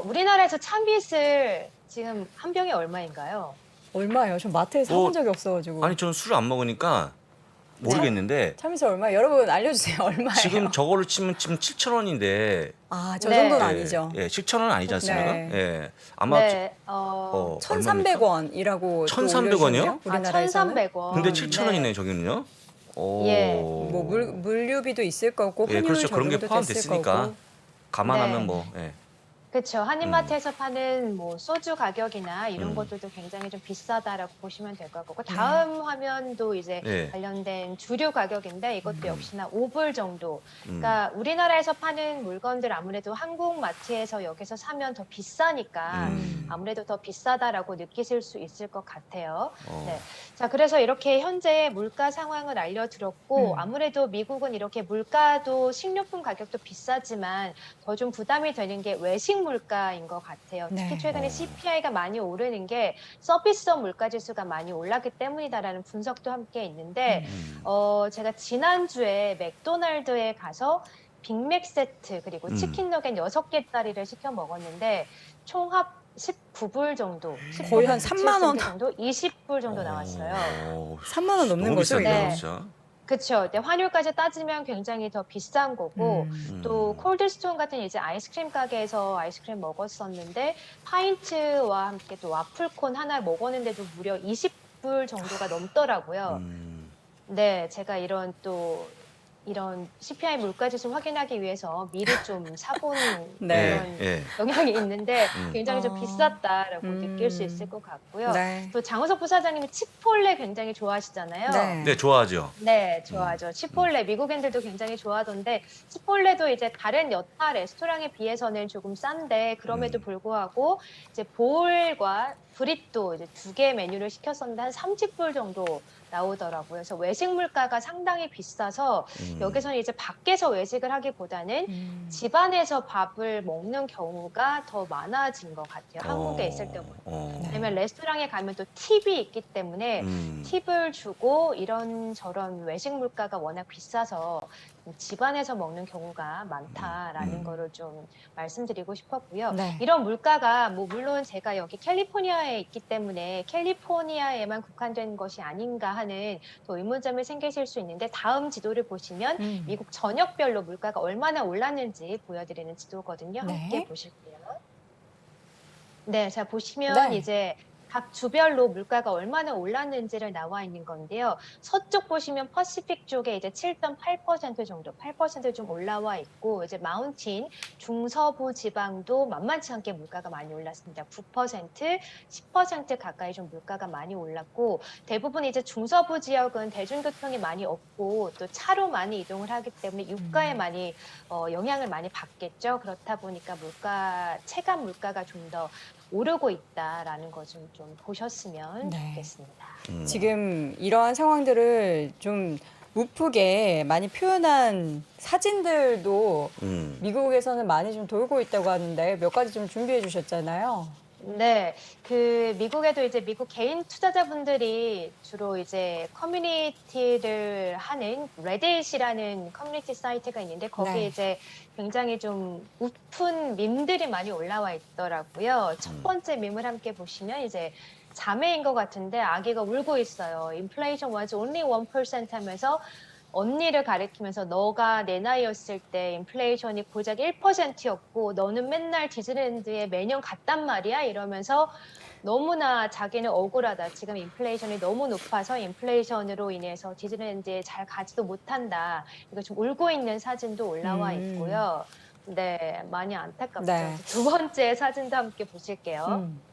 우리나라에서 참빗을 지금 한 병에 얼마인가요? 얼마예요? 전 마트에서 사본 적이 없어가지고. 아니 저는 술을 안 먹으니까 모르겠는데 참이슬 얼마? 여러분 알려주세요. 얼마예요? 지금 저거를 치면 지금 7,000원인데 아, 저 네. 정도는 예, 아니죠. 예, 7,000원 아니지 않습니까? 네. 예. 아마 네, 1,300원이라고 1,300원 이요? 우리나라에서는. 1,300원. 근데 7,000원이네 저기는요. 오. 예. 뭐 물류비도 있을 거고 예, 환율 그렇죠. 그런 게 적용도 됐을 포함됐으니까 거고. 감안하면 네. 뭐 예. 그렇죠. 한인마트에서 파는 뭐 소주 가격이나 이런 것들도 굉장히 좀 비싸다라고 보시면 될 것 같고 다음 화면도 이제 네. 관련된 주류 가격인데 이것도 역시나 5불 정도. 음. 그러니까 우리나라에서 파는 물건들 아무래도 한국 마트에서 여기서 사면 더 비싸니까 아무래도 더 비싸다라고 느끼실 수 있을 것 같아요. 어. 네. 자, 그래서 이렇게 현재 물가 상황을 알려드렸고 아무래도 미국은 이렇게 물가도 식료품 가격도 비싸지만 더 좀 부담이 되는 게 외식 물가인 것 같아요. 특히 네. 최근에 CPI가 많이 오르는 게 서비스업 물가 지수가 많이 올랐기 때문이다라는 분석도 함께 있는데 제가 지난주에 맥도날드에 가서 빅맥 세트 그리고 치킨 너겟 6개짜리를 시켜 먹었는데 총합 19불 정도, 거의 한 10% 3만 원. 정도, 20불 정도 나왔어요. 3만 원 넘는 너무 거죠, 비싼데요, 이게? 진짜. 그렇죠. 환율까지 따지면 굉장히 더 비싼 거고 또 콜드스톤 같은 이제 아이스크림 가게에서 아이스크림 먹었었는데 파인트와 함께 또 와플콘 하나 먹었는데도 무려 20불 정도가 넘더라고요. 네, 제가 이런 CPI 물가지수 확인하기 위해서 미리 좀 사본 네. 그런 예. 영향이 있는데 굉장히 좀 아. 비쌌다라고 느낄 수 있을 것 같고요. 네. 또 장우석 부사장님이 치폴레 굉장히 좋아하시잖아요. 네. 네, 좋아하죠. 네, 좋아하죠. 치폴레 미국인들도 굉장히 좋아하던데 치폴레도 이제 다른 여타 레스토랑에 비해서는 조금 싼데 그럼에도 불구하고 이제 볼과 브리또 이제 2개 메뉴를 시켰었는데 한 30불 정도 나오더라고요. 그래서 외식 물가가 상당히 비싸서 여기서는 이제 밖에서 외식을 하기보다는 집안에서 밥을 먹는 경우가 더 많아진 것 같아요. 한국에 있을 때보다. 왜냐면 레스토랑에 가면 또 팁이 있기 때문에 팁을 주고 이런저런 외식 물가가 워낙 비싸서 집안에서 먹는 경우가 많다라는 거를 좀 말씀드리고 싶었고요. 네. 이런 물가가 뭐 물론 제가 여기 캘리포니아에 있기 때문에 캘리포니아에만 국한된 것이 아닌가 하는 또 의문점이 생기실 수 있는데 다음 지도를 보시면 미국 전역별로 물가가 얼마나 올랐는지 보여드리는 지도거든요. 네. 함께 보실게요. 네, 자 보시면 네. 이제 각 주별로 물가가 얼마나 올랐는지를 나와 있는 건데요. 서쪽 보시면 퍼시픽 쪽에 이제 7.8% 정도, 8% 좀 올라와 있고 이제 마운틴 중서부 지방도 만만치 않게 물가가 많이 올랐습니다. 9%, 10% 가까이 좀 물가가 많이 올랐고 대부분 이제 중서부 지역은 대중교통이 많이 없고 또 차로 많이 이동을 하기 때문에 유가에 많이 영향을 많이 받겠죠. 그렇다 보니까 체감 물가가 좀 더 오르고 있다라는 거 좀 보셨으면 네. 좋겠습니다. 지금 이러한 상황들을 좀 우프게 많이 표현한 사진들도 미국에서는 많이 좀 돌고 있다고 하는데 몇 가지 좀 준비해 주셨잖아요. 네, 그 미국에도 이제 미국 개인 투자자분들이 주로 이제 커뮤니티를 하는 레딧이라는 커뮤니티 사이트가 있는데 거기에 네. 이제 굉장히 좀 웃픈 밈들이 많이 올라와 있더라고요. 첫 번째 밈을 함께 보시면 이제 자매인 것 같은데 아기가 울고 있어요. Inflation was only 1% 하면서 언니를 가리키면서 너가 내 나이였을 때 인플레이션이 고작 1%였고 너는 맨날 디즈니랜드에 매년 갔단 말이야 이러면서 너무나 자기는 억울하다. 지금 인플레이션이 너무 높아서 인플레이션으로 인해서 디즈니랜드에 잘 가지도 못한다. 이거 좀 울고 있는 사진도 올라와 있고요. 네, 많이 안타깝죠. 네. 두 번째 사진도 함께 보실게요.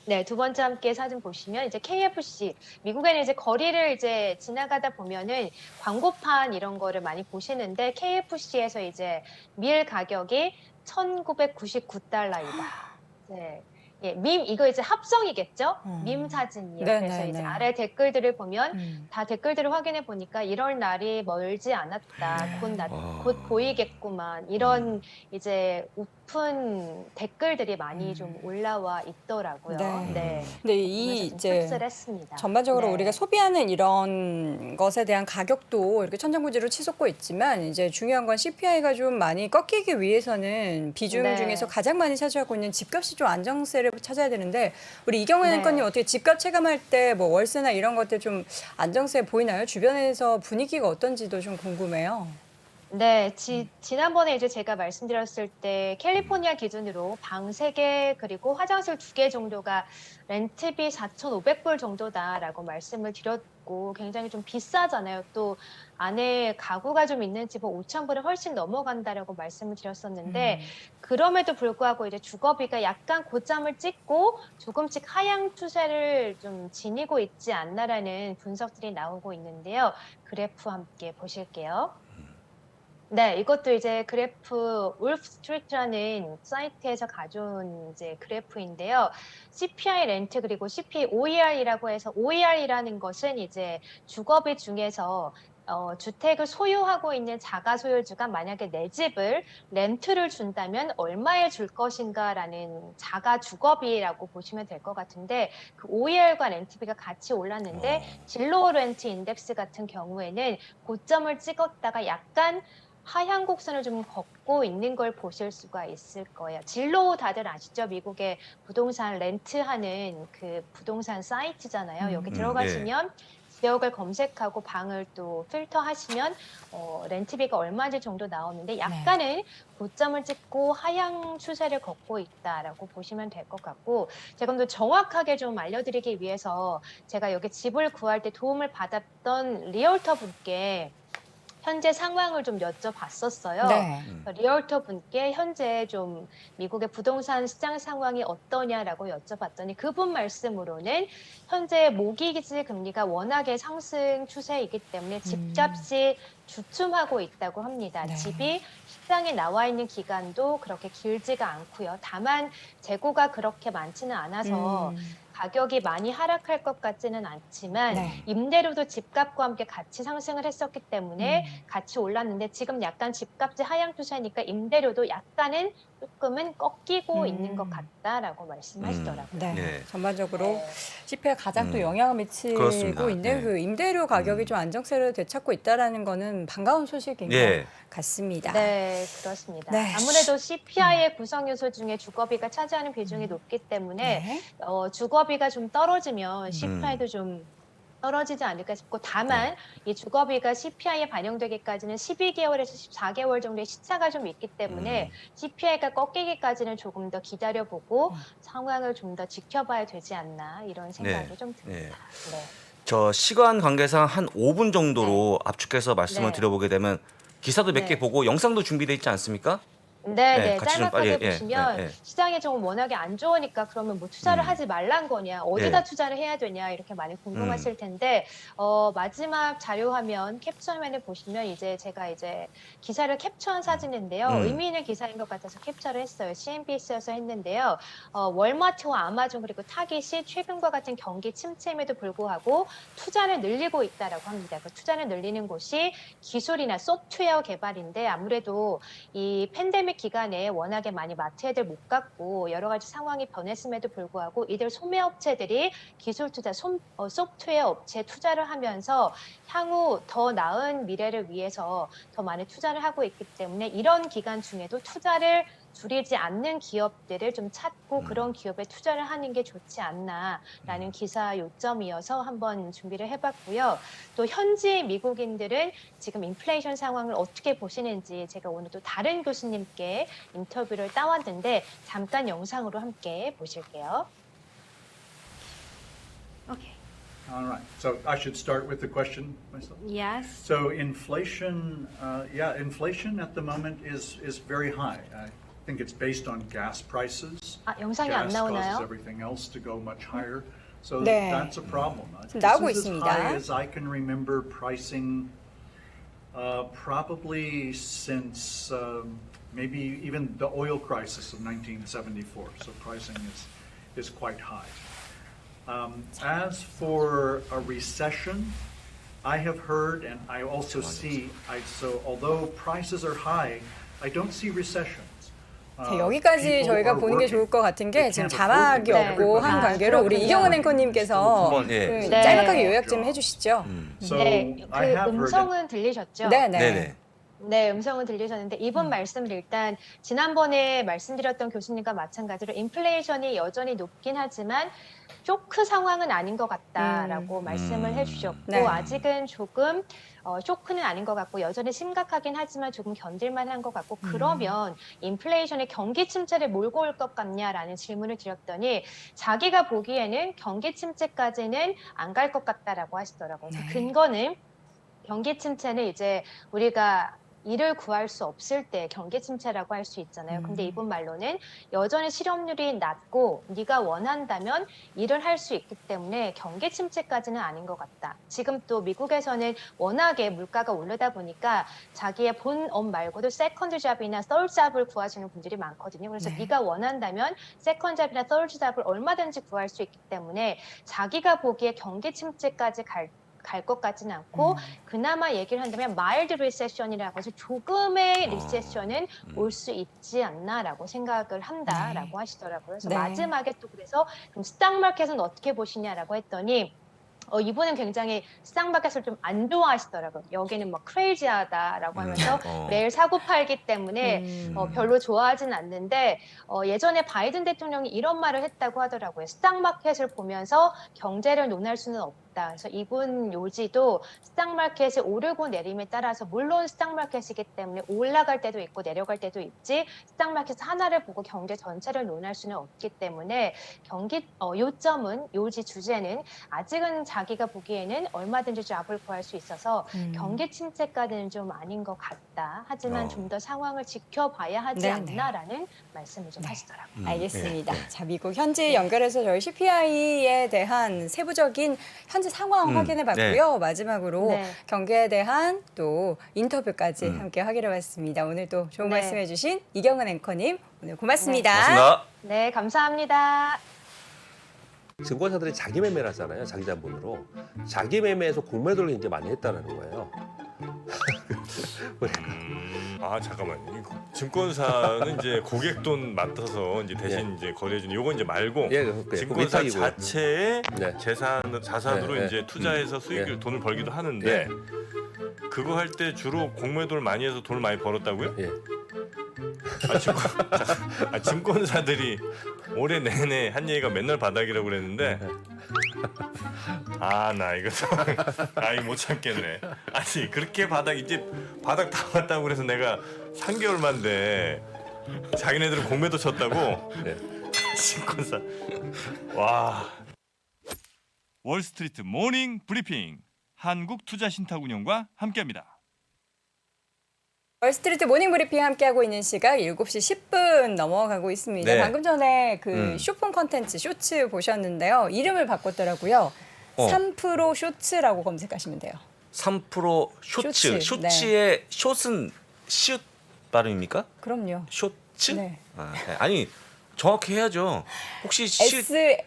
네, 두 번째 함께 사진 보시면 이제 KFC 미국에는 이제 거리를 이제 지나가다 보면은 광고판 이런 거를 많이 보시는데 KFC에서 이제 밀 가격이 1,999달러이다. 네. 예, 밈 이거 이제 합성이겠죠? 밈 사진이요. 네, 그래서 네, 이제 네. 아래 댓글들을 보면 다 댓글들을 확인해 보니까 이럴 날이 멀지 않았다. 곧 보이겠구만. 이런 이제 오픈 댓글들이 많이 좀 올라와 있더라고요. 네. 네. 근데 이 보면서 좀 이제 씁쓸했습니다. 전반적으로 네. 우리가 소비하는 이런 것에 대한 가격도 이렇게 천정부지로 치솟고 있지만 이제 중요한 건 CPI가 좀 많이 꺾이기 위해서는 비중 네. 중에서 가장 많이 차지하고 있는 집값이 좀 안정세를 찾아야 되는데 우리 이경은 네. 앵커님 어떻게 집값 체감할 때 뭐 월세나 이런 것들 좀 안정세 보이나요? 주변에서 분위기가 어떤지도 좀 궁금해요. 네, 지난번에 이제 제가 말씀드렸을 때 캘리포니아 기준으로 방 3개 그리고 화장실 2개 정도가 렌트비 4,500불 정도다라고 말씀을 드렸고 굉장히 좀 비싸잖아요. 또 안에 가구가 좀 있는 집은 5,000불에 훨씬 넘어간다라고 말씀을 드렸었는데 그럼에도 불구하고 이제 주거비가 약간 고점을 찍고 조금씩 하향 추세를 좀 지니고 있지 않나라는 분석들이 나오고 있는데요. 그래프 함께 보실게요. 네, 이것도 이제 그래프 울프스트리트라는 사이트에서 가져온 이제 그래프인데요. CPI 렌트 그리고 CPI OER이라고 해서 OER이라는 것은 이제 주거비 중에서 주택을 소유하고 있는 자가 소유주가 만약에 내 집을 렌트를 준다면 얼마에 줄 것인가라는 자가 주거비라고 보시면 될 것 같은데 그 OER과 렌트비가 같이 올랐는데 진로우 렌트 인덱스 같은 경우에는 고점을 찍었다가 약간 하향 곡선을 좀 걷고 있는 걸 보실 수가 있을 거예요. 진로우 다들 아시죠? 미국의 부동산 렌트하는 그 부동산 사이트잖아요. 여기 들어가시면 지역을 검색하고 방을 또 필터하시면 렌트비가 얼마인지 정도 나오는데 약간은 고점을 찍고 하향 추세를 걷고 있다라고 보시면 될 것 같고 제가 좀 더 정확하게 좀 알려드리기 위해서 제가 여기 집을 구할 때 도움을 받았던 리얼터 분께 현재 상황을 좀 여쭤봤었어요. 네. 리얼터 분께 현재 좀 미국의 부동산 시장 상황이 어떠냐라고 여쭤봤더니 그분 말씀으로는 현재 모기지 금리가 워낙에 상승 추세이기 때문에 집값이 주춤하고 있다고 합니다. 네. 집이 시장에 나와 있는 기간도 그렇게 길지가 않고요. 다만 재고가 그렇게 많지는 않아서 가격이 많이 하락할 것 같지는 않지만 네. 임대료도 집값과 함께 같이 상승을 했었기 때문에 같이 올랐는데 지금 약간 집값이 하향 추세니까 임대료도 약간은 조금은 꺾이고 있는 것 같다라고 말씀하시더라고요. 네. 네. 전반적으로 네. CPI에 가장 또 영향을 미치고 그렇습니다. 있는 네. 그 임대료 가격이 좀 안정세를 되찾고 있다라는 거는 반가운 소식인 예. 것 같습니다. 네, 그렇습니다. 네. 아무래도 CPI의 구성 요소 중에 주거비가 차지하는 비중이 높기 때문에 네. 주거비가 좀 떨어지면 CPI도 좀 떨어지지 않을까 싶고 다만 이 주거비가 CPI에 반영되기까지는 12개월에서 14개월 정도의 시차가 좀 있기 때문에 CPI가 꺾이기까지는 조금 더 기다려보고 상황을 좀 더 지켜봐야 되지 않나 이런 생각이 좀 듭니다. 네. 저 시간 관계상 한 5분 정도로 압축해서 말씀을 네. 드려보게 되면 기사도 몇 개 네. 보고 영상도 준비돼 있지 않습니까? 네, 같이 좀 짤막하게 빨리, 보시면 시장이 좀 워낙에 안 좋으니까 그러면 뭐 투자를 하지 말란 거냐, 어디다 예. 투자를 해야 되냐 이렇게 많이 궁금하실 텐데 마지막 자료 화면 캡처 화면을 보시면 이제 제가 이제 기사를 캡처한 사진인데요. 의미 있는 기사인 것 같아서 캡처를 했어요. CNBC에서 했는데요. 월마트와 아마존 그리고 타깃이 최근과 같은 경기 침체임에도 불구하고 투자를 늘리고 있다라고 합니다. 그 투자를 늘리는 곳이 기술이나 소프트웨어 개발인데 아무래도 이 팬데믹 기간에 워낙에 많이 마트애들 못 갔고 여러 가지 상황이 변했음에도 불구하고 이들 소매업체들이 기술 투자, 소프트웨어 업체에 투자를 하면서 향후 더 나은 미래를 위해서 더 많이 투자를 하고 있기 때문에 이런 기간 중에도 투자를 줄이지 않는 기업들을 좀 찾고 그런 기업에 투자를 하는 게 좋지 않나라는 기사 요점이어서 한번 준비를 해봤고요. 또 현지 미국인들은 지금 인플레이션 상황을 어떻게 보시는지 제가 오늘 또 다른 교수님께 인터뷰를 따왔는데 잠깐 영상으로 함께 보실게요. Okay. All right. So I should start with the question myself. Yes. So inflation, inflation at the moment is very high. I think it's based on gas prices. 영상이 안 Gas causes 나오나요? everything else to go much higher. So 네. that's a problem. 지금 나오고 This is as 있습니다. high as I can remember pricing, probably since maybe even the oil crisis of 1974. So pricing is quite high. As for a recession, I have heard and I also see, so although prices are high, I don't see recessions. 자, 여기까지 저희가 보는 게 좋을 것 같은 게 지금 자막이 네. 없고 한 관계로 우리 그렇군요. 이경은 앵커님께서 한번, 예. 그 네. 짤막하게 요약 좀 해주시죠. So 네, 그 I have heard 음성은 들리셨죠? 네네. 네네. 네, 음성은 들리셨는데 이번 말씀을 일단 지난번에 말씀드렸던 교수님과 마찬가지로 인플레이션이 여전히 높긴 하지만 쇼크 상황은 아닌 것 같다라고 말씀을 해주셨고 네. 아직은 조금 쇼크는 아닌 것 같고 여전히 심각하긴 하지만 조금 견딜만한 것 같고 그러면 인플레이션이 경기 침체를 몰고 올 것 같냐라는 질문을 드렸더니 자기가 보기에는 경기 침체까지는 안 갈 것 같다라고 하시더라고요. 그래서 근거는 경기 침체는 이제 우리가 일을 구할 수 없을 때 경기 침체라고 할 수 있잖아요. 근데 이분 말로는 여전히 실업률이 낮고 네가 원한다면 일을 할 수 있기 때문에 경기 침체까지는 아닌 것 같다. 지금 또 미국에서는 워낙에 물가가 오르다 보니까 자기의 본업 말고도 세컨드 잡이나 서드 잡을 구하시는 분들이 많거든요. 그래서 네가 원한다면 세컨드 잡이나 서드 잡을 얼마든지 구할 수 있기 때문에 자기가 보기에 경기 침체까지 갈 것 같지는 않고 그나마 얘기를 한다면 마일드 리세션이라고 해서 조금의 리세션은 올 수 있지 않나라고 생각을 한다라고 하시더라고요. 그래서 네. 마지막에 또 그래서 그럼 스탁마켓은 어떻게 보시냐라고 했더니 이분은 굉장히 스탁마켓을 좀 안 좋아하시더라고요. 여기는 막 크레이지하다라고 하면서 매일 사고 팔기 때문에 별로 좋아하진 않는데 예전에 바이든 대통령이 이런 말을 했다고 하더라고요. 스탁마켓을 보면서 경제를 논할 수는 없다. 그래서 이분 요지도 스탁마켓이 오르고 내림에 따라서 물론 스탁마켓이기 때문에 올라갈 때도 있고 내려갈 때도 있지 스탁마켓 하나를 보고 경제 전체를 논할 수는 없기 때문에 요점은 요지 주제는 아직은 자기가 보기에는 얼마든지 잡을 구할 수 있어서 경기 침체까지는 좀 아닌 것 같다. 하지만 좀 더 상황을 지켜봐야 하지 네네. 않나라는 말씀을 좀 하시더라고요. 알겠습니다. 자, 미국 현지 연결해서 저희 CPI에 대한 세부적인 현재 상황 확인해봤고요. 마지막으로 네. 경기에 대한 또 인터뷰까지 함께 확인해봤습니다. 오늘 또 좋은 네. 말씀해주신 이경은 앵커님 오늘 고맙습니다. 고맙습니다. 네, 감사합니다. 증권사들이 자기 매매를 하잖아요. 자기 자본으로. 자기 매매에서 공매도를 이제 많이 했다는 거예요. 아 잠깐만. 증권사는 이제 고객 돈 맡아서 이제 대신 이제 거래해주는 요건 이제 말고 예, 증권사 위탁이고요. 자체의 네. 자산으로 네, 이제 네. 투자해서 수익을 돈을 벌기도 하는데 그거 할 때 주로 공매도를 많이 해서 돈을 많이 벌었다고요? 예. 증권사들이 올해 내내 한 얘기가 맨날 바닥이라고 그랬는데 나 이거 이거 못 참겠네. 아니 그렇게 이제 바닥 다 왔다고 그래서 내가 3개월 만데 자기네들은 공매도 쳤다고. 네. 증권사 와. 월스트리트 모닝 브리핑 한국투자신탁운용과 함께합니다. 월스트리트 모닝 브리핑 함께하고 있는 시각 7시 10분 넘어가고 있습니다. 네. 방금 전에 그 쇼폰 컨텐츠 쇼츠 보셨는데요. 이름을 바꿨더라고요. 3프로 쇼츠라고 검색하시면 돼요. 3% 쇼츠. 쇼츠, 쇼츠의 숏은 시읒 발음입니까? 그럼요. 쇼츠? 네. 아니 정확히 해야죠. 혹시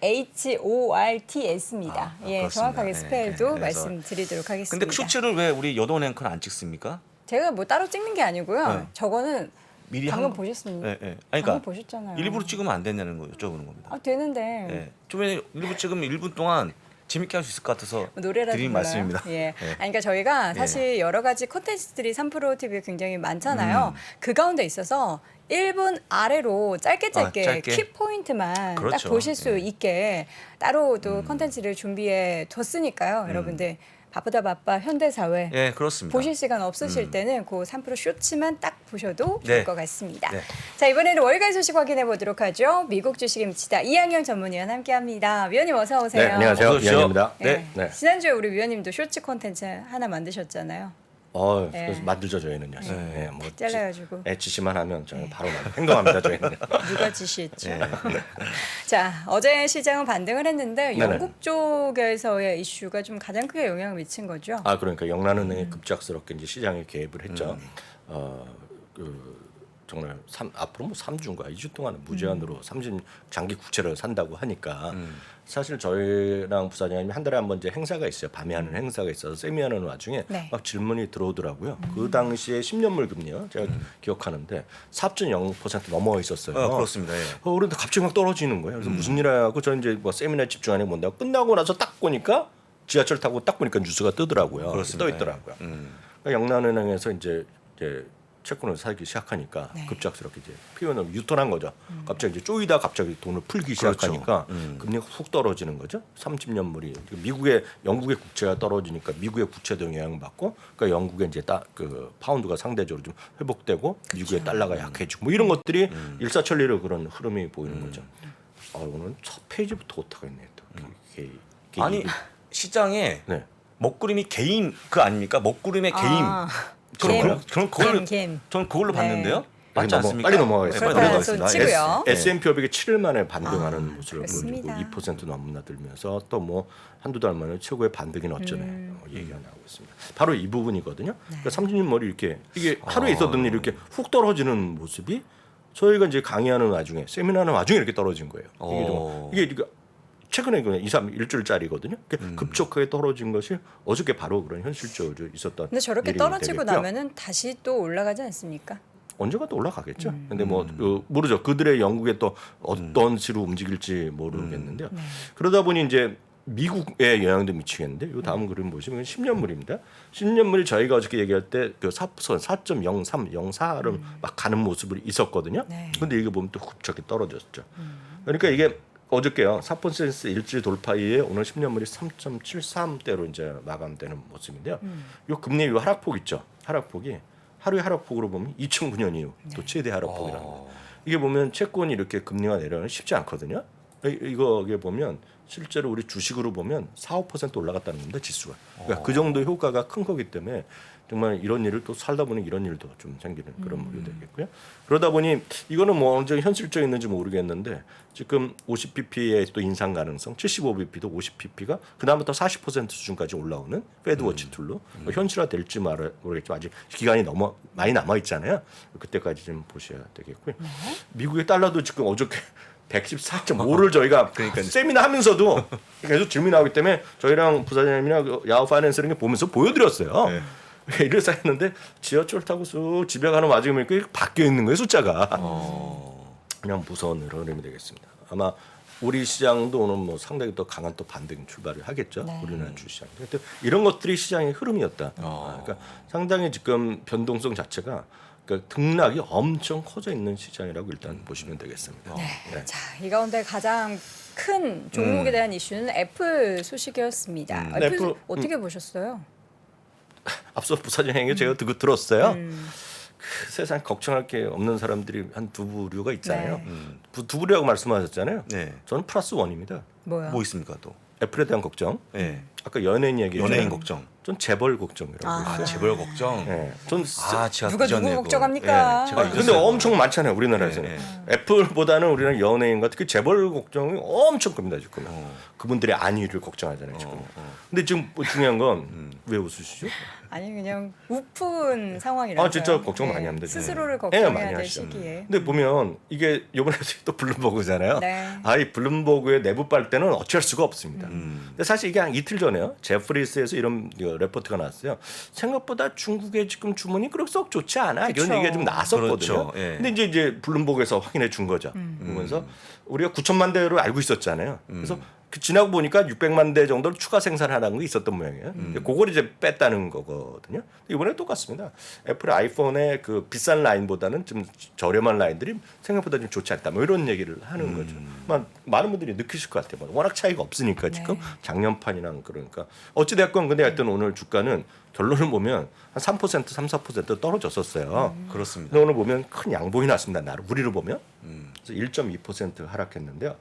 SHORTS입니다. 예, 그렇습니다. 정확하게 스펠도 네, 그래서- 말씀드리도록 하겠습니다. 근데 쇼츠를 왜 우리 여돈 앵커는 안 찍습니까? 제가 뭐 따로 찍는 게 아니고요. 네. 저거는 미리 방금 보셨습니다. 네, 네. 아니, 그러니까 방금 보셨잖아요. 일부러 찍으면 안 되냐는 거 여쭤보는 겁니다. 아, 되는데 네. 좀 일부 찍으면 1분 동안 재밌게 할 수 있을 것 같아서 노래라도 드린 불러요? 말씀입니다. 예. 네. 아니, 그러니까 저희가 사실 여러 가지 콘텐츠들이 3프로 TV에 굉장히 많잖아요. 그 가운데 있어서 1분 아래로 짧게 짧게. 키 포인트만 그렇죠. 딱 보실 수 예. 있게 따로도 콘텐츠를 준비해 뒀으니까요. 여러분들 바쁘다 현대사회 예, 그렇습니다. 보실 시간 없으실 때는 그 3프로 쇼츠만 딱 보셔도 네. 좋을 것 같습니다. 네. 자, 이번에는 월가의 소식 확인해 보도록 하죠. 미국 주식에 미치다 이항영 전문위원 함께합니다. 위원님 어서 오세요. 네, 안녕하세요. 어서 오십시오. 이한입니다. 네. 네. 지난주에 우리 위원님도 쇼츠 콘텐츠 하나 만드셨잖아요. 그래서 네. 만들죠 저희는요. 네. 뭐 잘라가지고 지시만 하면 저는 바로 행동합니다 저희는. 누가 지시했죠. 예. 자, 어제 시장은 반등을 했는데 네네. 영국 쪽에서의 이슈가 좀 가장 크게 영향을 미친 거죠. 아 그러니까 영란은행이 급작스럽게 이제 시장에 개입을 했죠. 정말 앞으로 뭐 3주인가 2주 동안 무제한으로 30 장기 국채를 산다고 하니까 사실 저희랑 부사장님이 한 달에 한 번 이제 행사가 있어요. 밤에 하는 행사가 있어서 세미하는 와중에 네. 막 질문이 들어오더라고요. 그 당시에 10년물 금리요. 제가 기억하는데 4.0% 넘어 있었어요. 그렇습니다. 예. 그런데 갑자기 막 떨어지는 거예요. 그래서 무슨 일 하고 저 이제 뭐 세미나 집중 안 해 본다고 끝나고 나서 딱 보니까 지하철 타고 딱 보니까 뉴스가 뜨더라고요. 그렇습니다. 떠 있더라고요. 그러니까 영란은행에서 이제 채권을 사기 시작하니까 네. 급작스럽게 이제 표현을 유턴한 거죠. 갑자기 이제 쪼이다 갑자기 돈을 풀기 시작하니까 금리가 훅 떨어지는 거죠. 30년물이 영국의 국채가 떨어지니까 미국의 부채도 영향을 받고, 그러니까 영국의 이제 그 파운드가 상대적으로 좀 회복되고 미국의 달러가 약해지고 뭐 이런 것들이 일사천리로 그런 흐름이 보이는 거죠. 오늘 첫 페이지부터 오타가 있네요. 또 아니 시장에 네. 먹구름이 개임 그 아닙니까? 먹구름의 개임. 겜. 저는 그걸로 겜. 저는 그걸로 네. 봤는데요. 맞지 않습니까? 빨리 넘어가겠습니다. 네, 그렇다면 빨리 손 넘어가겠습니다. 치고요. S&P 500이 7일 만에 반등하는 모습을 그렇습니다. 보여주고 2% 넘나들면서 또 뭐 한두 달 만에 최고의 반등이 어쩌네 얘기가 나오고 있습니다. 바로 이 부분이거든요. 그러니까 30년 머리 이렇게 이게 하루에 있었던 일이 이렇게 훅 떨어지는 모습이 저희가 이제 강의하는 와중에 세미나하는 와중에 이렇게 떨어진 거예요. 이게 최근에 그냥 1주일짜리거든요. 급속하게 떨어진 것이 어저께 바로 그런 현실적으로 있었던. 근데 저렇게 일이 떨어지고 되겠고요. 나면은 다시 또 올라가지 않습니까? 언제가 또 올라가겠죠. 근데 뭐 모르죠. 그들의 영국에 또 어떤 식으로 움직일지 모르겠는데요. 그러다 보니 이제 미국에 영향도 미치겠는데 이 다음 그림 보시면 10년물입니다. 10년물이 저희가 어저께 얘기할 때 그 4.03, 04를 막 가는 모습이 있었거든요. 네. 근데 이게 보면 또 급격히 떨어졌죠. 그러니까 이게 어저께요. 4% 일주일 돌파 이후에 오늘 10년물이 3.73대로 이제 마감되는 모습인데요. 요 금리 요 하락폭 있죠. 하락폭이 하루의 하락폭으로 보면 2009년 이후 또 최대 하락폭이라는 거예요. 이게 보면 채권이 이렇게 금리가 내려가는 쉽지 않거든요. 이게 보면 실제로 우리 주식으로 보면 4~5% 올라갔다는 겁니다. 지수가. 그러니까 그 정도 효과가 큰 거기 때문에 정말 이런 일을 또 살다 보니 이런 일도 좀 생기는 그런 부분이 되겠고요. 그러다 보니 이거는 뭐 언제 현실적이었는지 모르겠는데 지금 50pp의 또 인상 가능성, 75pp도 50pp가 그다음부터 40% 수준까지 올라오는 패드워치 툴로 뭐 현실화될지 모르겠지만 아직 기간이 많이 남아 있잖아요. 그때까지 좀 보셔야 되겠고요. 미국의 달러도 지금 어저께 114.5를 저희가 세미나 하면서도 계속 질문이 나오기 때문에 저희랑 부사장님이나 야후 파이낸스를 보면서 보여드렸어요. 이래서 했는데 지하철 타고 쑥 집에 가는 와중에 보니까 바뀌어 있는 거예요, 숫자가. 그냥 무서운 흐름이 되겠습니다. 아마 우리 시장도 오늘 뭐 상당히 또 강한 또 반등 출발을 하겠죠. 네. 우리나라 주시장. 이런 것들이 시장의 흐름이었다. 그러니까 상당히 지금 변동성 자체가 그러니까 등락이 엄청 커져 있는 시장이라고 일단 보시면 되겠습니다. 네. 자, 이 가운데 가장 큰 종목에 대한 이슈는 애플 소식이었습니다. 애플 애플, 어떻게 보셨어요? 앞서 부사장에게 제가 들었어요. 그 세상 걱정할 게 없는 사람들이 한 두 부류가 있잖아요. 두 부류라고 말씀하셨잖아요. 네. 저는 플러스 원입니다. 뭐요? 뭐 있습니까 또? 애플에 대한 걱정. 네. 아까 연예인 얘기했잖아요. 연예인 걱정. 전 재벌 걱정이라고 아. 있어요. 재벌 걱정. 예. 전 제가 누가 잊었네요, 누구 그걸. 걱정합니까? 예, 제가 근데 잊었어요. 엄청 많잖아요 우리나라에서는. 예, 애플보다는 우리나라 연예인 같은 그 재벌 걱정이 엄청 큽니다 지금. 어. 그분들의 안위를 걱정하잖아요 지금. 어. 근데 지금 뭐 중요한 건 왜 웃으시죠? 아니 그냥 우픈 상황이라서. 아, 진짜 걱정 많이 합니다, 지금. 스스로를 예, 걱정해야 많이 될 하시죠. 시기에. 근데 보면 이게 이번에 또 블룸버그잖아요. 네. 이 블룸버그의 내부 빨대는 어찌할 수가 없습니다. 근데 사실 이게 한 이틀 전에요. 제프리스에서 이런 레포트가 나왔어요. 생각보다 중국의 지금 주문이 그렇게 썩 좋지 않아. 그쵸. 이런 얘기가 좀 나왔었거든요. 그렇죠. 예. 근데 이제 블룸버그에서 확인해 준 거죠. 그러면서 우리가 9천만 대로 알고 있었잖아요. 그래서 그 지나고 보니까 600만 대 정도를 추가 생산하라는 게 있었던 모양이에요. 그걸 이제 뺐다는 거거든요. 이번에 똑같습니다. 애플의 아이폰의 그 비싼 라인보다는 좀 저렴한 라인들이 생각보다 좀 좋지 않다. 뭐 이런 얘기를 하는 거죠. 많은 분들이 느끼실 것 같아요. 워낙 차이가 없으니까 지금 작년판이랑 그러니까 어찌 됐건 근데 하여튼 오늘 주가는 결론을 보면 한 3%, 3~4% 떨어졌었어요. 그렇습니다. 근데 오늘 보면 큰 양봉이 났습니다. 나를 우리를 보면 그래서 1.2% 하락했는데요.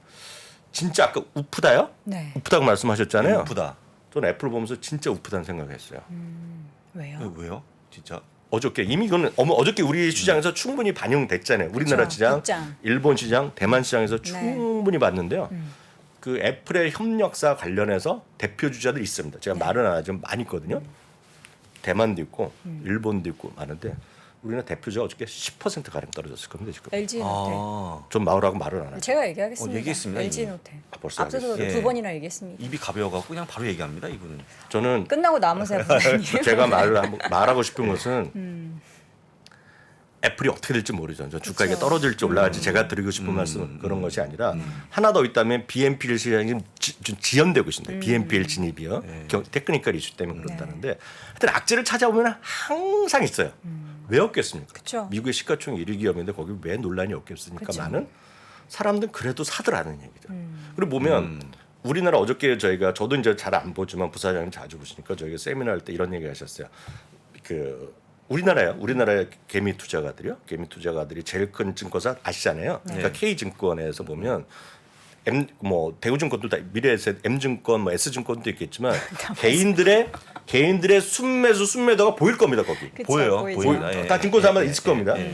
진짜 아까 우프다요? 네. 우프다고 말씀하셨잖아요. 우프다. 저는 애플 보면서 진짜 우프다는 생각했어요. 왜요? 왜요? 진짜. 어저께 이미 이거는 어저께 우리 시장에서 충분히 반영됐잖아요. 우리나라 그쵸, 시장, 입장. 일본 시장, 대만 시장에서 네. 충분히 봤는데요. 그 애플의 협력사 관련해서 대표 주자들이 있습니다. 제가 말은 안 하지만 많이 있거든요. 대만도 있고 일본도 있고 많은데 우리나라 대표주가 어저께 10% 가량 떨어졌을 겁니다 지금. LG 노태. 좀 나오라고 말을 안 하죠. 제가 얘기하겠습니다. 얘기했습니다, LG 이미. 노태. 벌써 앞서서 알겠어요. 두 예. 번이나 얘기했습니다. 입이 가벼워갖고 그냥 바로 얘기합니다. 이분은. 저는 끝나고 남으세요, 부장님. 제가 말하고 싶은 것은 애플이 어떻게 될지 모르죠. 저 주가 이게 떨어질지 올라갈지 제가 드리고 싶은 말씀은 그런 것이 아니라 하나 더 있다면 BNPL 시장이 좀 지연되고 있습니다. BNPL 진입이요. 테크니컬 이슈 때문에 그렇다는데 하여튼 악재를 찾아보면 항상 있어요. 왜 없겠습니까? 그쵸. 미국의 시가총액 1위 기업인데 거기 왜 논란이 없겠습니까만은 사람들은 그래도 사더라는 얘기죠. 그리고 보면 우리나라 어저께 저희가 저도 이제 잘 안 보지만 부사장님 자주 보시니까 저희가 세미나 할 때 이런 얘기 하셨어요. 우리나라의 개미 투자가들이요. 개미 투자가들이 제일 큰 증권사 아시잖아요. 그러니까 K증권에서 보면 대우증권도 다 미래에셋, M증권, S증권도 있겠지만 개인들의 순매도가 보일 겁니다 거기. 그쵸, 보여요. 보이죠. 보입니다. 예. 다 증권사마다 예, 있을 예, 겁니다. 예.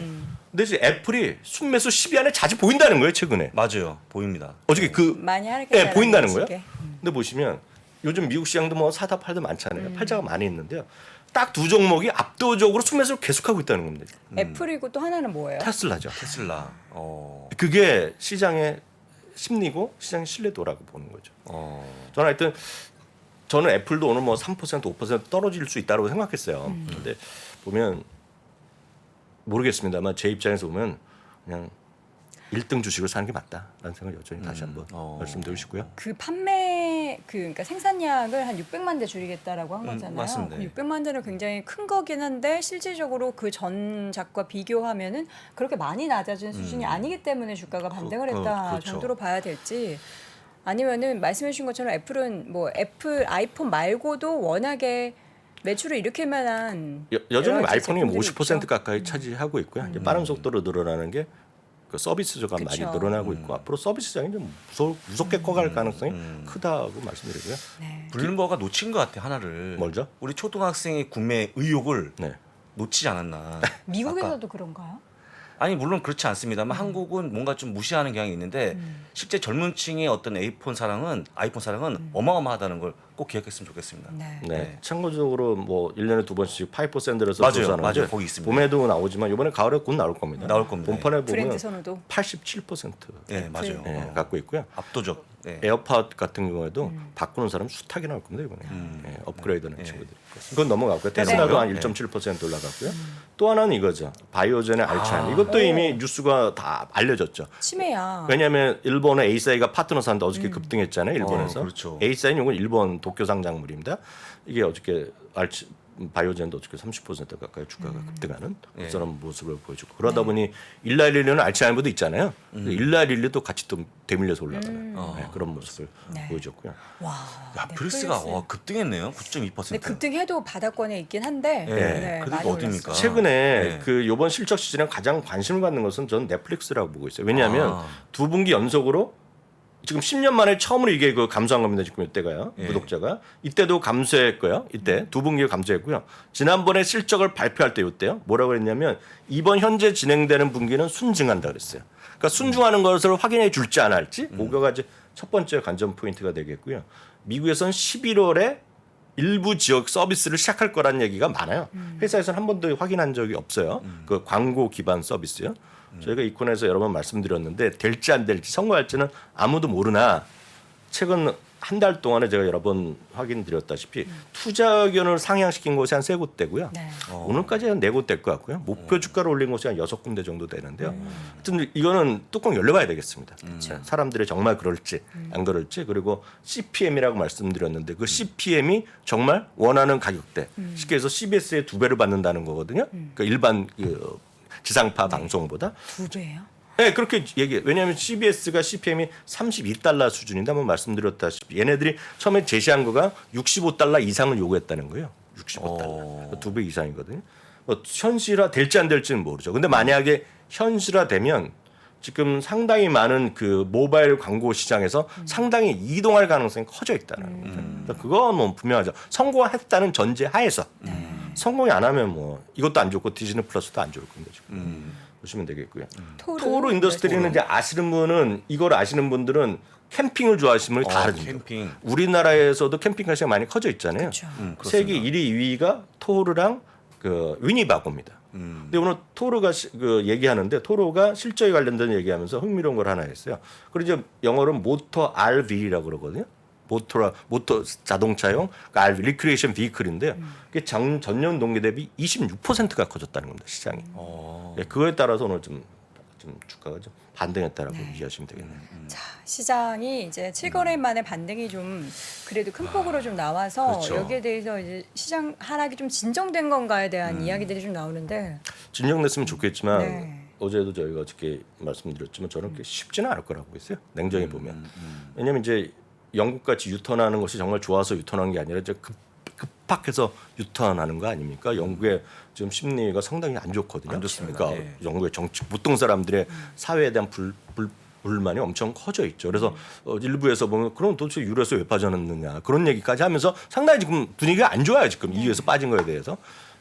근데 이제 애플이 순매수 10위 안에 자주 보인다는 거예요 최근에. 맞아요. 보입니다. 어저께 많이 하락했다는 보인다는 거예요. 식의. 근데 보시면 요즘 미국 시장도 뭐 사다 팔도 많잖아요. 팔자가 많이 있는데요. 딱 두 종목이 압도적으로 순매수를 계속하고 있다는 겁니다. 애플이고 또 하나는 뭐예요? 테슬라죠. 테슬라. 그게 시장의 심리고 시장의 신뢰도라고 보는 거죠. 저는 하여튼 저는 애플도 오늘 뭐 3% 5% 떨어질 수 있다고 생각했어요. 근데 보면 모르겠습니다만 제 입장에서 보면 그냥 1등 주식을 사는 게 맞다라는 생각을 여전히 다시 한번 말씀드리고 싶고요. 그 판매 그러니까 생산량을 한 600만 대 줄이겠다라고 한 거잖아요. 맞습니다. 그 600만 대는 굉장히 큰 거긴 한데 실질적으로 그 전작과 비교하면은 그렇게 많이 낮아진 수준이 아니기 때문에 주가가 반등을 했다 그렇죠. 정도로 봐야 될지 아니면은 말씀해 주신 것처럼 애플은 뭐 애플 아이폰 말고도 워낙에 매출을 일으킬 만한 여전히 여러 가지 아이폰이 제품들이 50% 있죠. 가까이 차지하고 있고요. 이제 빠른 속도로 늘어나는 게 그 서비스가 많이 그쵸. 늘어나고 있고 앞으로 서비스 시장이 좀 무섭게 커갈 가능성이 크다고 말씀드리고요. 네. 블룸버그가 놓친 것 같아 하나를. 뭘죠? 우리 초등학생의 구매 의욕을 네. 놓치지 않았나. 미국에서도 그런가요? 아니 물론 그렇지 않습니다만 한국은 뭔가 좀 무시하는 경향이 있는데 실제 젊은 층의 어떤 아이폰 사랑은 어마어마하다는 걸 꼭 기억했으면 좋겠습니다. 네. 네. 참고적으로 뭐 1년에 2번씩 파이퍼 샌들에서 맞아요. 조사하는데 맞아요. 거기 있습니다. 봄에도 나오지만 이번에 가을에 곧 나올 겁니다. 나올 겁니다. 본판에 브랜드 보면 선호도 87% 네, 맞아요. 갖고 있고요. 압도적. 네. 에어팟 같은 경우에도 바꾸는 사람 수탁이 나올 겁니다 이번에. 업그레이드는 친구들이. 그건 넘어갔고요. 테슬라도 한 1.7% 올라갔고요. 또 하나는 이거죠. 바이오젠의 알츠하이머. 이것도 이미 뉴스가 다 알려졌죠. 치매야. 왜냐하면 일본의 에이사이가 파트너 산다 어저께 급등했잖아요. 일본에서. 그렇죠. 에이사이는 이건 일본 도쿄 상장물입니다. 이게 어저께 바이오젠도 어저께 30% 가까이 주가가 급등하는 그런 모습을 보여주고 그러다 보니 일라일리는 알츠하이머도 있잖아요. 일라일리도 같이 또 대밀려서 올라가는 그런 모습을 보여줬고요. 와. 야, 네, 프리스가 프리스. 급등했네요. 9.2%. 근데 급등해도 바닥권에 있긴 한데 네. 그래도 많이 어딥니까? 올랐어요. 최근에 네. 그 이번 실적 시즌에 가장 관심을 받는 것은 저는 넷플릭스라고 보고 있어요. 왜냐하면 아. 두 분기 연속으로 지금 10년 만에 처음으로 이게 그 감소한 겁니다. 지금 이때가요. 예. 구독자가 이때도 감소했고요. 이때 두 분기에 감소했고요. 지난번에 실적을 발표할 때 이때요. 뭐라고 했냐면 이번 현재 진행되는 분기는 순증한다 그랬어요. 그러니까 순증하는 것을 확인해 줄지 안 할지 그거가 이제 첫 번째 관전 포인트가 되겠고요. 미국에서는 11월에 일부 지역 서비스를 시작할 거라는 얘기가 많아요. 회사에서는 한 번도 확인한 적이 없어요. 그 광고 기반 서비스요. 저희가 이 코너에서 여러 번 말씀드렸는데 될지 안 될지 선거할지는 아무도 모르나 최근 한 달 동안에 제가 여러 번 확인드렸다시피 투자 의견을 상향시킨 곳이 한 3곳대고요. 네. 오늘까지 한 4곳 될 것 같고요. 목표 주가를 올린 곳이 한 6군데 정도 되는데요. 하여튼 이거는 뚜껑 열려봐야 되겠습니다. 네, 사람들이 정말 그럴지 안 그럴지 그리고 CPM이라고 말씀드렸는데 그 CPM이 정말 원하는 가격대 쉽게 해서 CBS의 2배를 받는다는 거거든요. 그러니까 일반 그 지상파 방송보다. 2배예요? 네, 그렇게 얘기해. 왜냐하면 CBS가 CPM이 32달러 수준인데 한번 말씀드렸다시피 얘네들이 처음에 제시한 거가 65달러 이상을 요구했다는 거예요. 65달러. 2배 이상이거든요. 뭐 현실화 될지 안 될지는 모르죠. 근데 만약에 현실화되면 지금 상당히 많은 그 모바일 광고 시장에서 상당히 이동할 가능성이 커져 있다는 거죠. 그러니까 그건 뭐 분명하죠. 성공했다는 전제 하에서 성공이 안 하면 뭐 이것도 안 좋고 디즈니 플러스도 안 좋을 겁니다. 지금. 보시면 되겠고요. 토르 인더스트리는 이제 아시는 분은 이걸 아시는 분들은 캠핑을 좋아하시는 분이 다 알죠. 캠핑. 우리나라에서도 캠핑 가시가 많이 커져 있잖아요. 그렇죠. 세계 1위, 2위가 토르랑 그 위니바고입니다. 근데 오늘 토르가 그 얘기하는데 토르가 실적에 관련된 얘기하면서 흥미로운 걸 하나 했어요. 그리고 이제 영어로는 모터 RV라고 그러거든요. 모터 자동차용 RV 리크리에이션 비클인데요. 그게 전년 동기 대비 26%가 커졌다는 겁니다. 시장이. 예, 그거에 따라서 오늘 좀 주가가 좀 반등했다라고 이해하시면 되겠네요. 자, 시장이 이제 7거래 만에 반등이 좀 그래도 큰 폭으로 좀 나와서 그렇죠. 여기에 대해서 이제 시장 하락이 좀 진정된 건가에 대한 이야기들이 좀 나오는데 진정됐으면 좋겠지만 네. 어제도 저희가 어저께 말씀드렸지만 저는 그렇게 쉽지는 않을 거라고 했어요. 냉정히 보면. 왜냐하면 이제 영국같이 유턴하는 것이 정말 좋아서 유턴한 게 아니라 이제 급박해서 유턴하는 거 아닙니까? 영국의 지금 심리가 상당히 안 좋거든요. 안 좋습니다. 그러니까 예. 영국의 보통 사람들의 사회에 대한 불만이 엄청 커져 있죠. 그래서 일부에서 보면 그럼 도대체 유로에서 왜 빠져났느냐 그런 얘기까지 하면서 상당히 지금 분위기가 안 좋아요. 지금 EU에서 빠진 거에 대해서.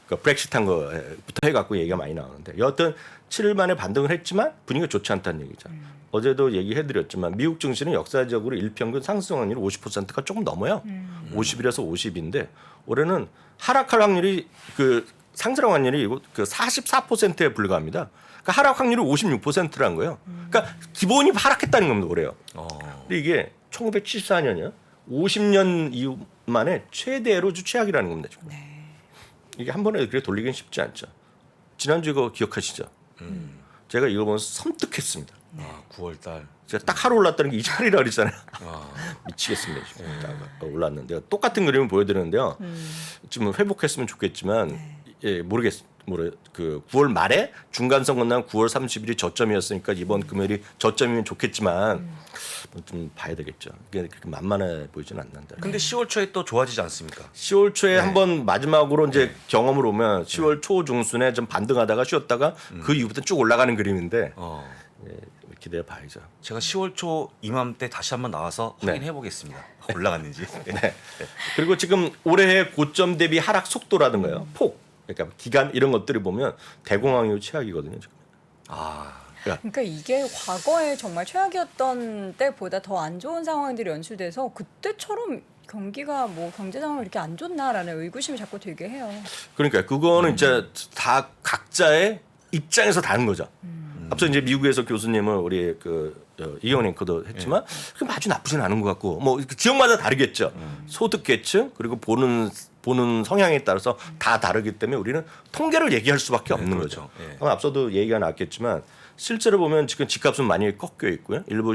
그러니까 브렉시트한 거부터 해갖고 얘기가 많이 나오는데 여하튼 7일 만에 반등을 했지만 분위기가 좋지 않다는 얘기죠. 어제도 얘기해드렸지만 미국 증시는 역사적으로 일평균 상승 확률이 50%가 조금 넘어요. 51에서 50인데 올해는 하락할 확률이 그 상승 확률이 그 44%에 불과합니다. 그러니까 하락 확률이 56%라는 거예요. 그러니까 기본이 하락했다는 겁니다. 올해요. 근데 이게 1974년이요. 50년 이후 만에 최대로 최악이라는 겁니다. 지금. 이게 한 번에 그렇게 돌리긴 쉽지 않죠. 지난주 이거 기억하시죠? 제가 이거 보면서 섬뜩했습니다. 9월 달. 제가 딱 하루 올랐다는 게 28일이라 그랬잖아요. 미치겠습니다. 지금 딱 올랐는데 똑같은 그림을 보여드리는데요. 지금 회복했으면 좋겠지만 예, 그 9월 말에 중간선 끝난 9월 30일이 저점이었으니까 이번 금요일이 저점이면 좋겠지만 좀 봐야 되겠죠. 이게 그렇게 만만해 보이지는 않는다. 근데 10월 초에 또 좋아지지 않습니까? 10월 초에 한번 마지막으로 이제 경험을 오면 10월 초 중순에 좀 반등하다가 쉬었다가 그 이후부터 쭉 올라가는 그림인데 예, 기대해 봐야죠. 제가 10월 초 이맘때 다시 한번 나와서 네. 확인해 보겠습니다. 올라갔는지. 네. 그리고 지금 올해의 고점 대비 하락 속도라든가요, 폭, 그러니까 기간 이런 것들을 보면 대공황이 최악이거든요. 지금. 그러니까 이게 과거에 정말 최악이었던 때보다 더 안 좋은 상황들이 연출돼서 그때처럼 경기가 뭐 경제 상황이 이렇게 안 좋나라는 의구심이 자꾸 들게 해요. 그러니까 그거는 이제 다 각자의 입장에서 다른 거죠. 앞서 이제 미국에서 교수님을 우리 이경원 앵커도 했지만 그럼 아주 나쁘진 않은 것 같고 뭐 지역마다 다르겠죠. 소득 계층 그리고 보는 성향에 따라서 다 다르기 때문에 우리는 통계를 얘기할 수밖에 없는 거죠. 그렇죠. 예. 아마 앞서도 얘기가 나왔겠지만 실제로 보면 지금 집값은 많이 꺾여 있고요. 일부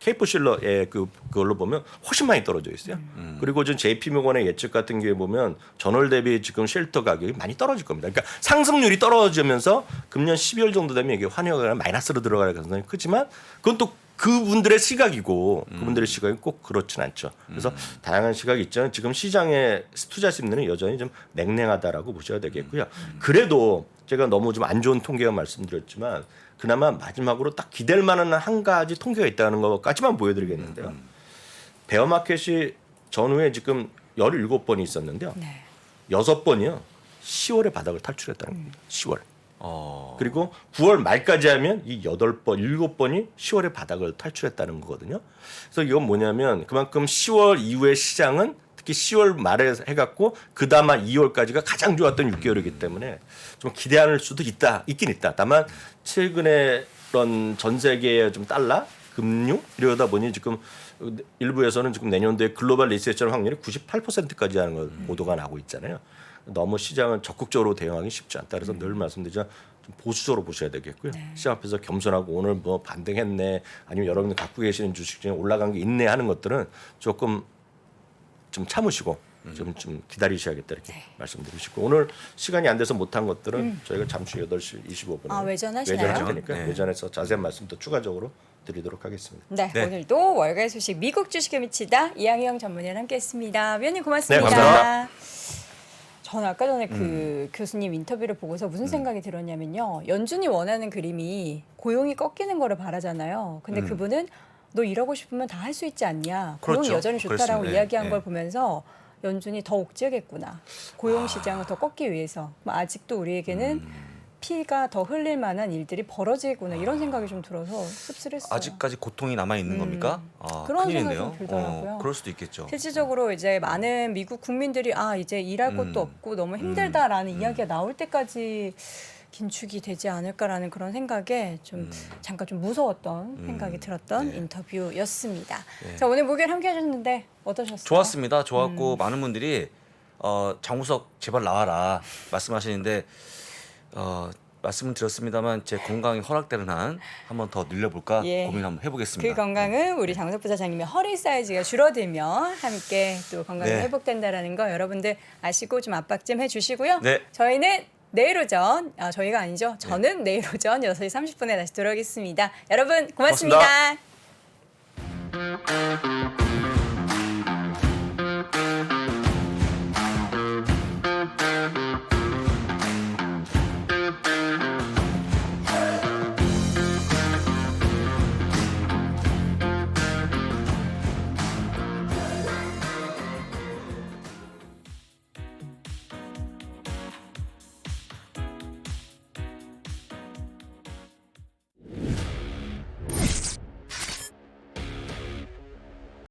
케이프 실러의 그걸로 보면 훨씬 많이 떨어져 있어요. 그리고 지금 JP모건의 예측 같은 경우에 보면 전월 대비 지금 쉘터 가격이 많이 떨어질 겁니다. 그러니까 상승률이 떨어지면서 금년 12월 정도 되면 이게 환율가 마이너스로 들어갈 가능성이 크지만 그건 또 그분들의 시각이고 그분들의 시각이 꼭 그렇진 않죠. 그래서 다양한 시각이 있지만 지금 시장의 투자 심리는 여전히 좀 냉랭하다라고 보셔야 되겠고요. 그래도 제가 너무 좀 안 좋은 통계가 말씀드렸지만 그나마 마지막으로 딱 기댈 만한 한 가지 통계가 있다는 것까지만 보여드리겠는데요. 베어마켓이 전후에 지금 17번이 있었는데요. 네. 6번이요. 10월에 바닥을 탈출했다는 겁니다. 10월. 어. 그리고 9월 말까지 하면 이 8번, 7번이 10월에 바닥을 탈출했다는 거거든요. 그래서 이건 뭐냐면 그만큼 10월 이후의 시장은 특히 10월 말에 해갖고 그 다음 2월까지가 가장 좋았던 6개월이기 때문에 좀 기대할 수도 있긴 있다. 다만 최근에 그런 전 세계의 좀 달러, 금융 이러다 보니 지금 일부에서는 지금 내년도에 글로벌 리세션 확률이 98%까지 하는 걸 보도가 나고 있잖아요. 너무 시장은 적극적으로 대응하기 쉽지 않다. 그래서 늘 말씀드리자 좀 보수적으로 보셔야 되겠고요. 시장 앞에서 겸손하고 오늘 뭐 반등했네 아니면 여러분들 갖고 계시는 주식 중에 올라간 게 있네 하는 것들은 조금 좀 참으시고 좀 기다리셔야겠다 이렇게 말씀드리시고 오늘 시간이 안 돼서 못한 것들은 저희가 잠시 8시 25분에 외전하시나요? 외전할 테니까 네. 외전해서 자세한 말씀도 추가적으로 드리도록 하겠습니다. 네, 네. 오늘도 월가의 소식 미국 주식에 미치다 이항영 전문위원 함께했습니다. 위원님 고맙습니다. 네, 감사합니다. 저는 아까 전에 그 교수님 인터뷰를 보고서 무슨 생각이 들었냐면요. 연준이 원하는 그림이 고용이 꺾이는 거를 바라잖아요. 근데 그분은 너 일하고 싶으면 다 할 수 있지 않냐. 고용이 그렇죠. 여전히 좋다라고 그렇습니다. 이야기한 예. 걸 보면서 연준이 더 옥죄겠구나. 고용 시장을 더 꺾기 위해서. 아직도 우리에게는 피가 더 흘릴 만한 일들이 벌어지구나 이런 생각이 좀 들어서 씁쓸했어요. 아직까지 고통이 남아 있는 겁니까? 아, 그런 큰일인데요. 생각이 좀 들더라고요. 그럴 수도 있겠죠. 실질적으로 이제 많은 미국 국민들이 이제 일할 곳도 없고 너무 힘들다라는 이야기가 나올 때까지 긴축이 되지 않을까라는 그런 생각에 좀 잠깐 좀 무서웠던 생각이 들었던 네. 인터뷰였습니다. 네. 자, 오늘 목요일 함께 하셨는데 어떠셨어요? 좋았습니다. 좋았고 많은 분들이 장우석 제발 나와라 말씀하시는데 말씀을 드렸습니다만 제 건강이 허락되는 한 번 더 늘려볼까 예. 고민 한번 해보겠습니다. 그 건강은 우리 장우석 부사장님의 허리 사이즈가 줄어들면 함께 또 건강이 네. 회복된다라는 거 여러분들 아시고 좀 압박 좀 해주시고요. 네. 저희는 내일 오전, 저희가 아니죠. 저는 내일 오전 6시 30분에 다시 돌아오겠습니다. 여러분 고맙습니다. 고맙습니다.